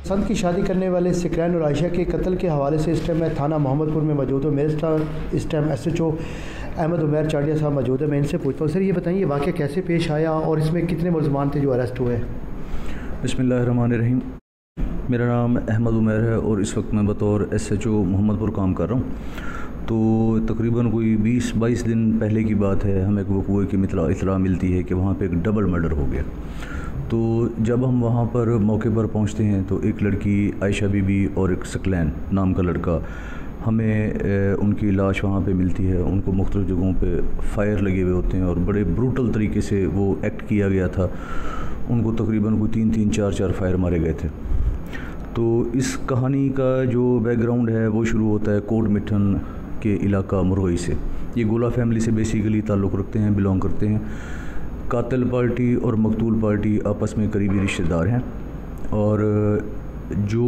पसंद की शादी करने वाले सिकरैन और आयशा के कत्ल के हवाले से इस टाइम मैं थाना मोहम्मदपुर में मौजूद हूँ। मेरे साथ इस टाइम SHO अहमद उमैर चाड़िया साहब मौजूद है। मैं इनसे पूछता हूँ, सर ये बताइए वाक़या कैसे पेश आया और इसमें कितने मुलज़मान थे जो अरेस्ट हुए? बिस्मिल्लाहिर्रहमानिर्रहीम। मेरा नाम अहमद उमैर है और इस वक्त मैं बतौर SHO मोहम्मदपुर काम कर रहा हूँ। तो तकरीबन कोई 20-22 दिन पहले की बात है, हमें एक वक़ूए की इतला मिलती है कि वहाँ पे एक डबल मर्डर हो गया। तो जब हम वहाँ पर मौके पर पहुँचते हैं तो एक लड़की आयशा बीबी और एक सकलैन नाम का लड़का, हमें उनकी लाश वहाँ पे मिलती है। उनको मुख्तलिफ़ जगहों पे फायर लगे हुए होते हैं और बड़े ब्रूटल तरीके से वो एक्ट किया गया था। उनको तकरीबन कोई 3-3, 4-4 फायर मारे गए थे। तो इस कहानी का जो बैकग्राउंड है वो शुरू होता है कोट मिठन के इलाका मुरगई से। ये गोला फैमिली से बेसिकली ताल्लुक़ रखते हैं, बिलोंग करते हैं। कातिल पार्टी और मकतूल पार्टी आपस में करीबी रिश्तेदार हैं और जो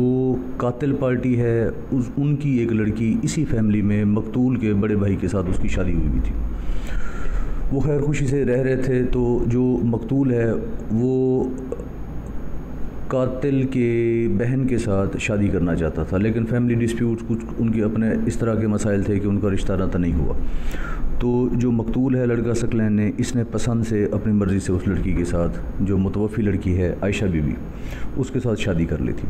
कातिल पार्टी है उनकी एक लड़की इसी फैमिली में मकतूल के बड़े भाई के साथ उसकी शादी हुई थी। वो खैर खुशी से रह रहे थे। तो जो मकतूल है वो कातिल के बहन के साथ शादी करना चाहता था, लेकिन फैमिली डिस्प्यूट कुछ उनके अपने इस तरह के मसाइल थे कि उनका रिश्ता नाता नहीं हुआ। तो जो मकतूल है लड़का सकलैन ने, इसने पसंद से अपनी मर्ज़ी से उस लड़की के साथ, जो मुतवफ़ी लड़की है आयशा बीबी, उसके साथ शादी कर ली थी।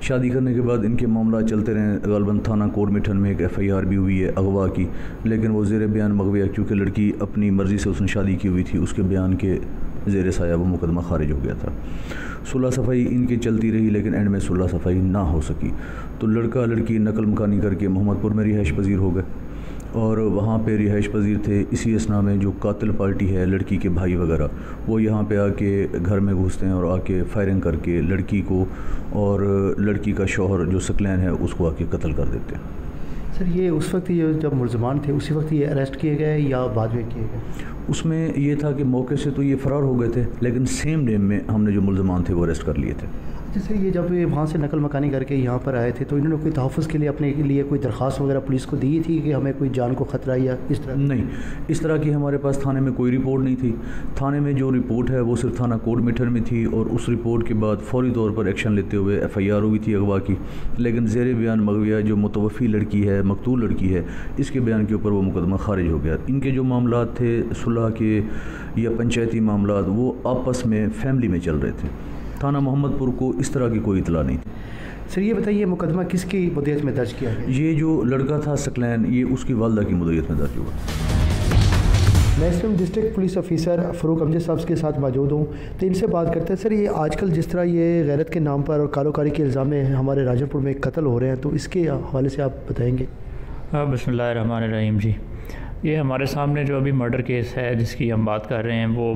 शादी करने के बाद इनके मामला चलते रहे। ग़ालिबन थाना कोट मिठन में एक FIR भी हुई है अगवा की, लेकिन वो ज़ेर बयान मगविया, क्योंकि लड़की अपनी मर्ज़ी से उसने शादी की हुई थी, उसके बयान के ज़ेर साया वो मुकदमा खारिज हो गया था। सुलह सफ़ाई इनकी चलती रही, लेकिन एंड में सुलह सफ़ाई ना हो सकी। तो लड़का लड़की नकल मकानी करके मोहम्मदपुर में रिहाइश पजीर हो गए और वहाँ पे रिहाइश पजीर थे। इसी असना में जो कातिल पार्टी है, लड़की के भाई वगैरह, वो यहाँ पे आके घर में घुसते हैं और आके फायरिंग करके लड़की को और लड़की का शौहर जो सकलैन है उसको आके कत्ल कर देते हैं। सर ये उस वक्त ये जब मुलज़मान थे उसी वक्त ये अरेस्ट किए गए या बाद में किए गए? उसमें ये था कि मौके से तो ये फ़रार हो गए थे, लेकिन सेम डे में हमने जो मुलज़मान थे वो अरेस्ट कर लिए थे। जैसे ये जब वहाँ से नकल मकानी करके यहाँ पर आए थे तो इन्होंने कोई तहफ़्फ़ुज़ के लिए अपने लिए कोई दरख्वास्त वगैरह पुलिस को दी थी कि हमें कोई जान को ख़तरा या इस तरह? नहीं, इस तरह की हमारे पास थाने में कोई रिपोर्ट नहीं थी। थाने में जो रिपोर्ट है वो सिर्फ थाना कोट मिठन में थी और उस रिपोर्ट के बाद फौरी तौर पर एक्शन लेते हुए FIR हुई थी अगवा की। लेकिन ज़ेर बयान मगविया जो मुतवफ़ी लड़की है, मकतूल लड़की है, इसके बयान के ऊपर वो मुकदमा खारिज हो गया। इनके जो मामला थे सुलह के या पंचायती मामला, वो आपस में फैमिली में चल रहे थे। थाना मोहम्मदपुर को इस तरह की कोई इतला नहीं थी। सर ये बताइए मुकदमा किसकी मुद्दत में दर्ज किया गया? ये जो लड़का था सकलैन, ये उसकी वालदा की मुद्दत में दर्ज हुआ। मैं इस time district police officer Farooq Amjad साहब के साथ मौजूद हूँ, तो इनसे बात करते हैं। सर ये आजकल जिस तरह ये गैरत के नाम पर और कारोकारी के इल्ज़ाम में हमारे राजनपुर में कत्ल हो रहे हैं, तो इसके हवाले से आप बताएँगे? बिस्मिल्लाहिर्रहमानिर्रहीम जी, ये हमारे सामने जो अभी मर्डर केस है जिसकी हम बात कर रहे हैं, वो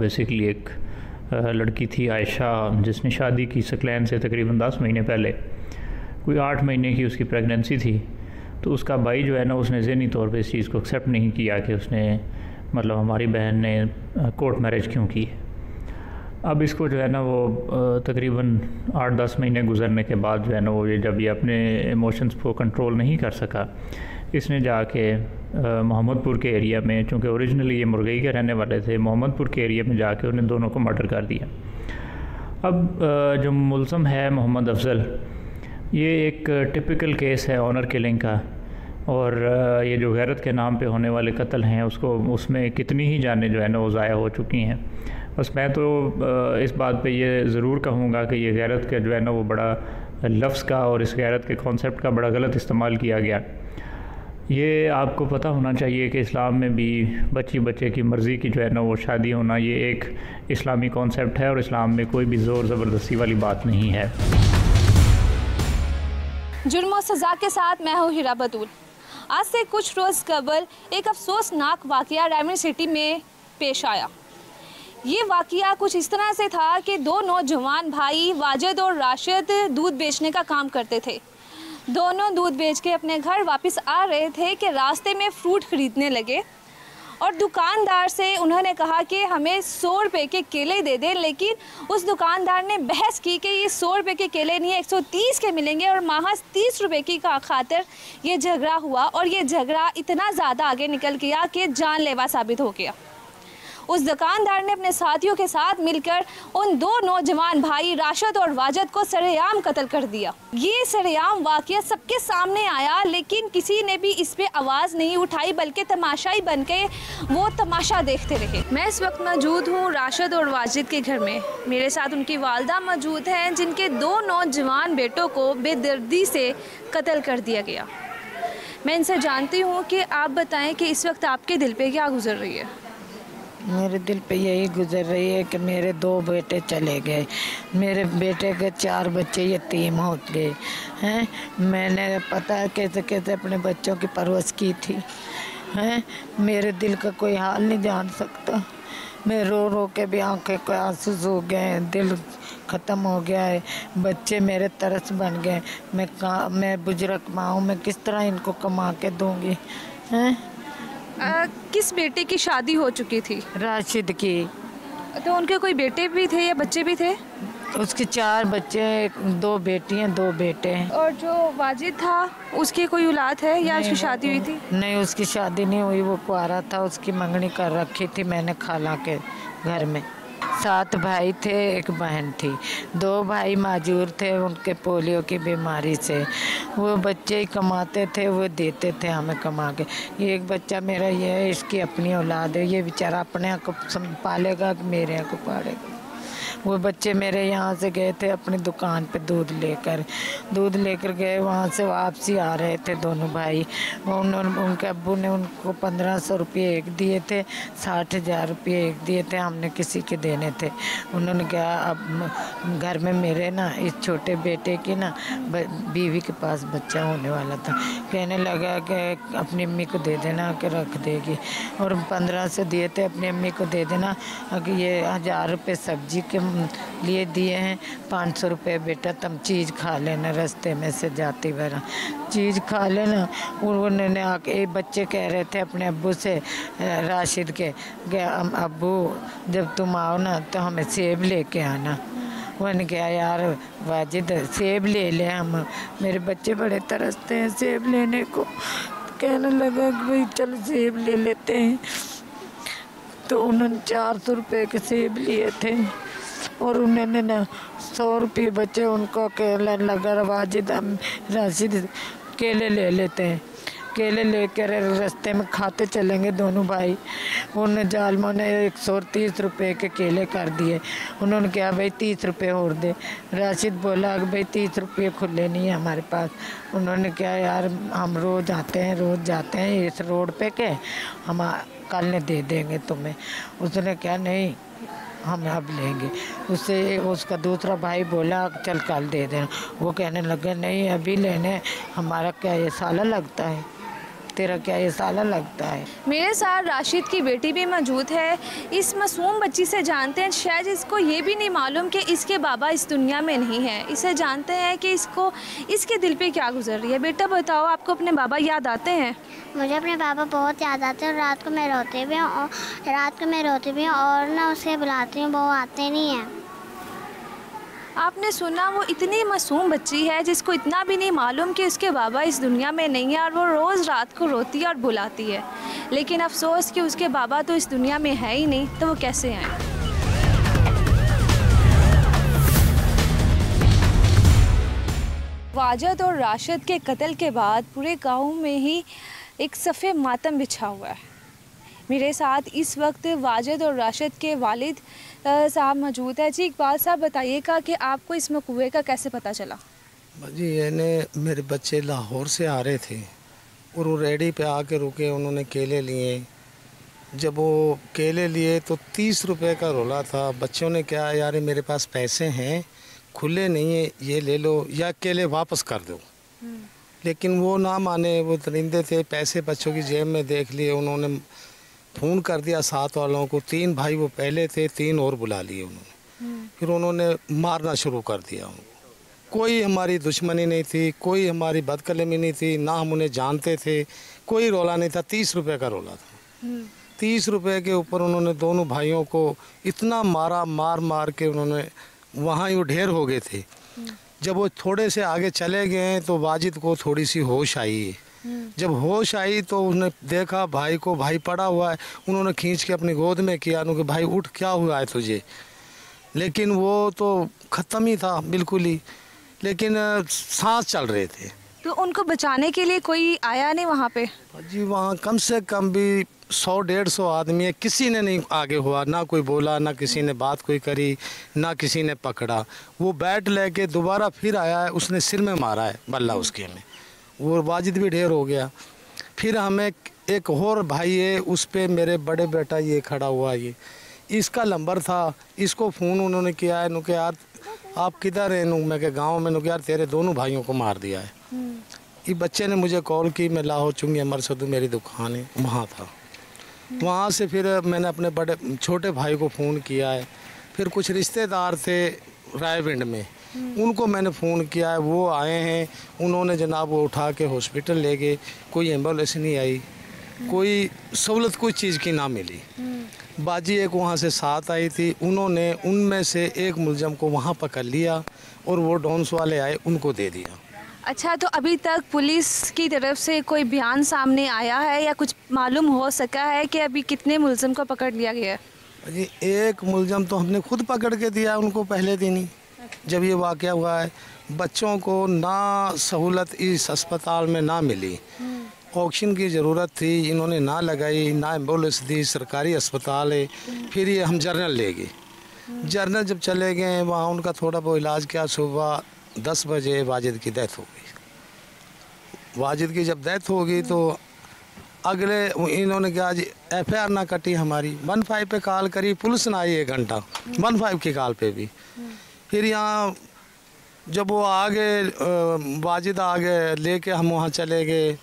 बेसिकली एक लड़की थी आयशा, जिसने शादी की सकलैन से तकरीबन 10 महीने पहले। कोई 8 महीने की उसकी प्रेगनेंसी थी। तो उसका भाई जो है ना, उसने ज़हनी तौर पे इस चीज़ को एक्सेप्ट नहीं किया कि उसने मतलब हमारी बहन ने कोर्ट मैरिज क्यों की है। अब इसको जो है ना वो तकरीबन 8-10 महीने गुजरने के बाद जो है ना वो जब ये अपने इमोशंस को कंट्रोल नहीं कर सका, इसने जाके मोहम्मदपुर के एरिया में, चूँकि ओरिजिनली ये मुरगई के रहने वाले थे, मोहम्मदपुर के एरिया में जाके उन्हें दोनों को मर्डर कर दिया। अब जो मुलज़म है मोहम्मद अफजल, ये एक टिपिकल केस है ऑनर किलिंग का, और ये जो गैरत के नाम पे होने वाले कत्ल हैं उसमें कितनी ही जानें जो है ना वो ज़ाया हो चुकी हैं। बस मैं तो इस बात पे ये ज़रूर कहूँगा कि ये गैरत का जो है ना वो बड़ा लफ्ज़ का और इस गैरत के कॉन्सेप्ट का बड़ा गलत इस्तेमाल किया गया। ये आपको पता होना चाहिए कि इस्लाम में भी बच्चे की मर्ज़ी की जो है ना वो शादी होना, ये एक इस्लामी कॉन्सेप्ट है और इस्लाम में कोई भी ज़ोर ज़बरदस्ती वाली बात नहीं है। जुर्म और सज़ा के साथ मैं हूँ हिरा बतूल। आज से कुछ रोज़ कबल एक अफसोसनाक वाक़या डायमंड सिटी में पेश आया। ये वाक़या कुछ इस तरह से था कि दो नौजवान भाई वाजिद और राशिद दूध बेचने का काम करते थे। दोनों दूध बेच के अपने घर वापस आ रहे थे कि रास्ते में फ्रूट ख़रीदने लगे और दुकानदार से उन्होंने कहा कि हमें 100 रुपये के केले दे दें, लेकिन उस दुकानदार ने बहस की कि ये 100 रुपये के केले नहीं है, 130 के मिलेंगे और महज 30 रुपये की खातिर ये झगड़ा हुआ और ये झगड़ा इतना ज़्यादा आगे निकल गया कि जानलेवा साबित हो गया। उस दुकानदार ने अपने साथियों के साथ मिलकर उन दो नौजवान भाई राशिद और वाजिद को सरेआम कत्ल कर दिया। ये सरेआम वाक़या सबके सामने आया, लेकिन किसी ने भी इस पे आवाज़ नहीं उठाई, बल्कि तमाशाई बन के वो तमाशा देखते रहे। मैं इस वक्त मौजूद हूँ राशिद और वाजिद के घर में। मेरे साथ उनकी वालदा मौजूद हैं, जिनके दो नौजवान बेटों को बेदर्दी से कत्ल कर दिया गया। मैं इनसे जानती हूँ कि आप बताएँ कि इस वक्त आपके दिल पर क्या गुजर रही है। मेरे दिल पे यही गुजर रही है कि मेरे 2 बेटे चले गए, मेरे बेटे के 4 बच्चे यतीम हो गए हैं। मैंने पता है कैसे कैसे अपने बच्चों की परवरिश की थी हैं। मेरे दिल का कोई हाल नहीं जान सकता। मैं रो रो के भी आंखें को आंसू सूख गए, दिल ख़त्म हो गया है। बच्चे मेरे तरस बन गए। मैं बुजुर्ग माँ हूँ, मैं किस तरह इनको कमा के दूँगी हैं। किस बेटे की शादी हो चुकी थी? राशिद की। तो उनके कोई बेटे भी थे या बच्चे भी थे? उसके 4 बच्चे, 2 बेटियां 2 बेटे हैं। और जो वाजिद था उसकी कोई औलाद है या उसकी शादी हुई थी? नहीं, उसकी शादी नहीं हुई, वो कुआरा था। उसकी मंगनी कर रखी थी मैंने खाला के घर में। 7 भाई थे, 1 बहन थी। 2 भाई माजूर थे उनके पोलियो की बीमारी से। वो बच्चे ही कमाते थे, वो देते थे हमें कमा के। ये एक बच्चा मेरा ये है, इसकी अपनी औलाद है। ये बेचारा अपने को पालेगा कि मेरे को पालेगा। वो बच्चे मेरे यहाँ से गए थे अपनी दुकान पे दूध लेकर गए। वहाँ से वापसी आ रहे थे दोनों भाई। उनके अब्बू ने उनको 1500 रुपये एक दिए थे, 60,000 रुपये एक दिए थे। हमने किसी के देने थे। उन्होंने कहा अब घर में मेरे ना इस छोटे बेटे की ना बीवी के पास बच्चा होने वाला था। कहने लगा कि अपनी अम्मी को दे देना कि रख देगी, और 1500 दिए थे अपनी अम्मी को दे देना। अगर ये 1000 रुपये सब्जी के लिए दिए हैं, 500 रुपये बेटा तुम चीज़ खा लेना, रास्ते में से जाती वरा चीज़ खा लेना। उन्होंने आके बच्चे कह रहे थे अपने अब्बू से, राशिद के अब्बू जब तुम आओ ना तो हमें सेब लेके आना। उन्होंने कहा यार वाजिद सेब ले ले हम, मेरे बच्चे बड़े तरसते हैं सेब लेने को। कहने लगा कि भाई चलो सेब ले लेते हैं। तो उन्होंने 400 रुपये के सेब लिए थे और उन्होंने ना 100 रुपये बचे उनको। केला लगा वाजिद राशिद केले ले लेते हैं, केले लेकर रास्ते में खाते चलेंगे दोनों भाई। उन्होंने जालमों ने 130 रुपये के केले कर दिए। उन्होंने कहा भाई 30 रुपये और दे। राशिद बोला कि भाई 30 रुपये खुले नहीं है हमारे पास। उन्होंने कहा यार हम रोज़ जाते हैं इस रोड पे के, हम कल ने दे देंगे तुम्हें। उसने कहा नहीं हम अब लेंगे। उससे उसका दूसरा भाई बोला चल कल दे देना। वो कहने लगे नहीं अभी लेने, हमारा क्या ये साला लगता है, तेरा क्या ये साला लगता है। मेरे साथ राशिद की बेटी भी मौजूद है। इस मासूम बच्ची से जानते हैं, शायद इसको ये भी नहीं मालूम कि इसके बाबा इस दुनिया में नहीं है। इसे जानते हैं कि इसके दिल पे क्या गुजर रही है। बेटा बताओ, आपको अपने बाबा याद आते हैं? मुझे अपने पापा बहुत याद आते हैं और रात को मैं रोती भी हूँ और ना उसे बुलाती हूँ, वो आते नहीं हैं। आपने सुना, वो इतनी मासूम बच्ची है जिसको इतना भी नहीं मालूम कि उसके बाबा इस दुनिया में नहीं है, और वो रोज़ रात को रोती है और बुलाती है। लेकिन अफसोस कि उसके बाबा तो इस दुनिया में है ही नहीं, तो वो कैसे हैं। वाजिद और राशिद के कत्ल के बाद पूरे गाँव में ही एक सफ़े मातम बिछा हुआ है। मेरे साथ इस वक्त वाजिद और राशिद के वालिद साहब मौजूद है। जी इकबाल साहब बताइएगा कि आपको इस मकूए का कैसे पता चला? जी मेरे बच्चे लाहौर से आ रहे थे और वो रेडी पे आके रुके, उन्होंने केले लिए। जब वो केले लिए तो 30 रुपए का रोला था। बच्चों ने क्या, यार मेरे पास पैसे हैं, खुले नहीं है, ये ले लो या केले वापस कर दो। लेकिन वो ना माने, वो दरिंदे थे। पैसे बच्चों की जेब में देख लिए, उन्होंने फ़ोन कर दिया साथ वालों को। 3 भाई वो पहले थे, 3 और बुला लिए उन्होंने। फिर उन्होंने मारना शुरू कर दिया उनको। कोई हमारी दुश्मनी नहीं थी, कोई हमारी बदकलमी नहीं थी, ना हम उन्हें जानते थे, कोई रोला नहीं था। 30 रुपए का रोला था। 30 रुपए के ऊपर उन्होंने दोनों भाइयों को इतना मारा, मार के उन्होंने वहाँ ही वो ढेर हो गए थे। जब वो थोड़े से आगे चले गए तो वाजिद को थोड़ी सी होश आई है। जब होश आई तो उन्होंने देखा भाई को, भाई पड़ा हुआ है। उन्होंने खींच के अपनी गोद में किया, उन्होंने भाई उठ, क्या हुआ है तुझे। लेकिन वो तो ख़त्म ही था बिल्कुल ही, लेकिन सांस चल रहे थे। तो उनको बचाने के लिए कोई आया नहीं वहाँ पे? जी वहाँ कम से कम भी 100-150 आदमी है, किसी ने नहीं आगे हुआ, ना कोई बोला, ना किसी ने बात कोई करी, ना किसी ने पकड़ा। वो बैट लेके दोबारा फिर आया है, उसने सिर में मारा है बल्ला उसके में, वो वाजिद भी ढेर हो गया। फिर हमें एक और भाई है, उस पर मेरे बड़े बेटा ये खड़ा हुआ, ये इसका नंबर था। इसको फ़ोन उन्होंने किया है, नुके यार आप किधर हैं? मैं के गाँव में। नुके यार तेरे दोनों भाइयों को मार दिया है। ये बच्चे ने मुझे कॉल की, मैं लाहौर चुंगी अमर सदू मेरी दुकान है, वहाँ था। वहाँ से फिर मैंने अपने छोटे भाई को फ़ोन किया है। फिर कुछ रिश्तेदार थे रायविंड में, उनको मैंने फ़ोन किया है, वो आए हैं। उन्होंने जनाब वो उठा के हॉस्पिटल ले गए। कोई एम्बुलेंस नहीं आई, कोई सहूलत कोई चीज़ की ना मिली। बाजी एक वहाँ से साथ आई थी, उन्होंने उनमें से एक मुलजम को वहाँ पकड़ लिया और वो डॉन्स वाले आए, उनको दे दिया। अच्छा, तो अभी तक पुलिस की तरफ से कोई बयान सामने आया है या कुछ मालूम हो सका है कि अभी कितने मुलजिम को पकड़ लिया गया है? जी एक मुलजिम तो हमने खुद पकड़ के दिया उनको पहले दिन ही, जब ये वाक़या हुआ है। बच्चों को ना सहूलत इस अस्पताल में ना मिली, ऑक्सीजन की ज़रूरत थी, इन्होंने ना लगाई, ना एम्बुलेंस दी। सरकारी अस्पताल है। फिर ये हम जर्नल ले गए। जर्नल जब चले गए वहाँ उनका थोड़ा बहुत इलाज किया। सुबह 10 बजे वाजिद की डेथ हो गई। वाजिद की जब डेथ हो गई तो अगले इन्होंने क्या जी FIR ना कटी हमारी। 15 पे कॉल करी, पुलिस ना आई 1 घंटा 15 की कॉल पे भी। फिर यहाँ जब वो आगे वाजिद आगे लेके हम वहाँ चले गए,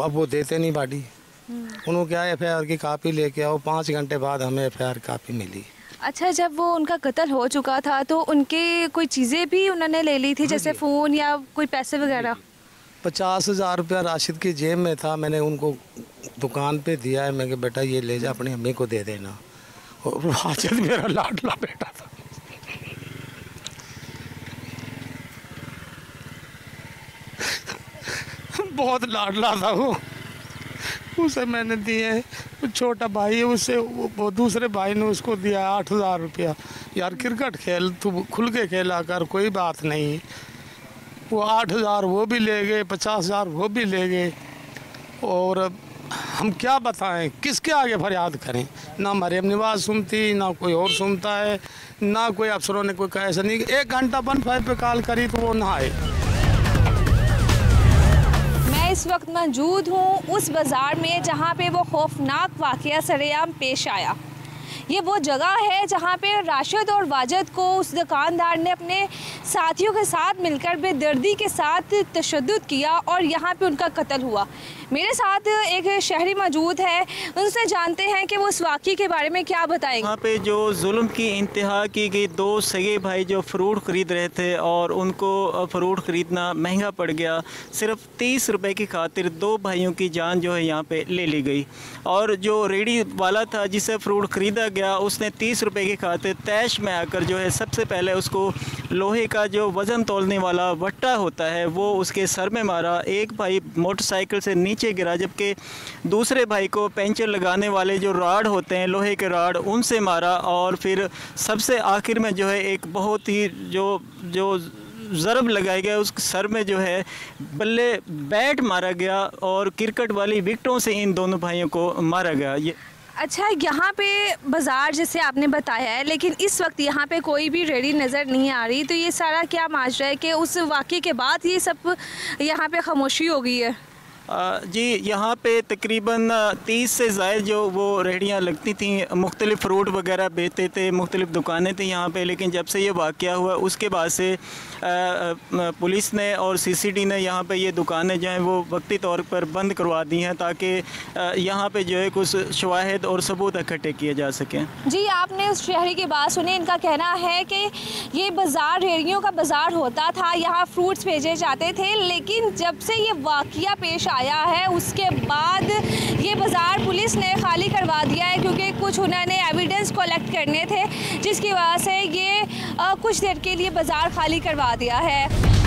अब वो देते नहीं बाडी। उन्होंने क्या FIR की कापी लेके आओ। 5 घंटे बाद हमें FIR कापी मिली। अच्छा, जब वो उनका कत्ल हो चुका था तो उनके कोई चीज़ें भी उन्होंने ले ली थी, जैसे फ़ोन या कोई पैसे वगैरह? 50,000 रुपया राशिद की जेब में था। मैंने उनको दुकान पे दिया है। मैं कहा बेटा ये ले जा, अपनी अम्मी को दे देना। और राशिद मेरा लाडला बेटा था। बहुत लाडला था वो, उसे मैंने दिए। छोटा भाई है, उससे वो दूसरे भाई ने उसको दिया 8,000 रुपया। यार क्रिकेट खेल, तू खुल के खेला कर, कोई बात नहीं। वो 8,000 वो भी ले गए, 50,000 वो भी ले गए। और हम क्या बताएं, किसके आगे फरियाद करें? ना मरियम नवाज सुनती, ना कोई और सुनता है, ना कोई अफसरों ने कोई कहा। ऐसा नहीं 1 घंटा 15 पे कॉल करी तो वो ना आए। इस वक्त मौजूद हूँ उस बाज़ार में जहाँ पे वो खौफनाक वाक़या सरेआम पेश आया। ये वो जगह है जहाँ पे राशिद और वाजिद को उस दुकानदार ने अपने साथियों के साथ मिलकर बेदर्दी के साथ तशद्दुद किया और यहाँ पे उनका कत्ल हुआ। मेरे साथ एक शहरी मौजूद है, उनसे जानते हैं कि वो उस वाक़ये के बारे में क्या बताएंगे। वहाँ पे जो जुल्म की इंतहा की गई, 2 सगे भाई जो फ्रूट ख़रीद रहे थे और उनको फ्रूट ख़रीदना महंगा पड़ गया। सिर्फ 30 रुपए की खातिर 2 भाइयों की जान जो है यहाँ पे ले ली गई। और जो रेडी वाला था जिसे फ्रूट ख़रीदा गया, उसने 30 रुपए की खातिर तैश में आकर जो है सबसे पहले उसको लोहे का जो वज़न तोलने वाला वट्टा होता है वो उसके सर में मारा। एक भाई मोटरसाइकिल से नीचे गिरा, जबकि दूसरे भाई को पेंचर लगाने वाले जो राड होते हैं, लोहे के राड, उनसे मारा। और फिर सबसे आखिर में जो है एक बहुत ही जो ज़रब लगाया गया, उस सर में जो है बल्ले बैट मारा गया और क्रिकेट वाली विकेटों से इन दोनों भाइयों को मारा गया। ये अच्छा, यहाँ पे बाज़ार जैसे आपने बताया है, लेकिन इस वक्त यहाँ पे कोई भी रेडी नज़र नहीं आ रही, तो ये सारा क्या माजरा है कि उस वाक़े के बाद ये सब यहाँ पे खामोशी हो गई है? जी, यहाँ पे तकरीबन 30 से ज़ायद जो वो रेहड़ियाँ लगती थीं, मुख्तलिफ़ फ्रूट वगैरह बेचते थे, मुख्तलिफ़ दुकानें थी यहाँ पे। लेकिन जब से ये वाक़या हुआ उसके बाद से पुलिस ने और CCD ने यहाँ पे ये दुकानें जो हैं वो वक्ती तौर पर बंद करवा दी हैं, ताकि यहाँ पे जो है कुछ शवाहिद और सबूत इकट्ठे किए जा सकें। जी, आपने उस शहरी की बात सुनी। इनका कहना है कि ये बाज़ार रेहड़ियों का बाज़ार होता था, यहाँ फ्रूट्स भेजे जाते थे, लेकिन जब से ये वाक़या पेश आया है उसके बाद ये बाज़ार पुलिस ने खाली करवा दिया है, क्योंकि कुछ उन्होंने एविडेंस कलेक्ट करने थे, जिसकी वजह से ये कुछ देर के लिए बाज़ार खाली करवा दिया है।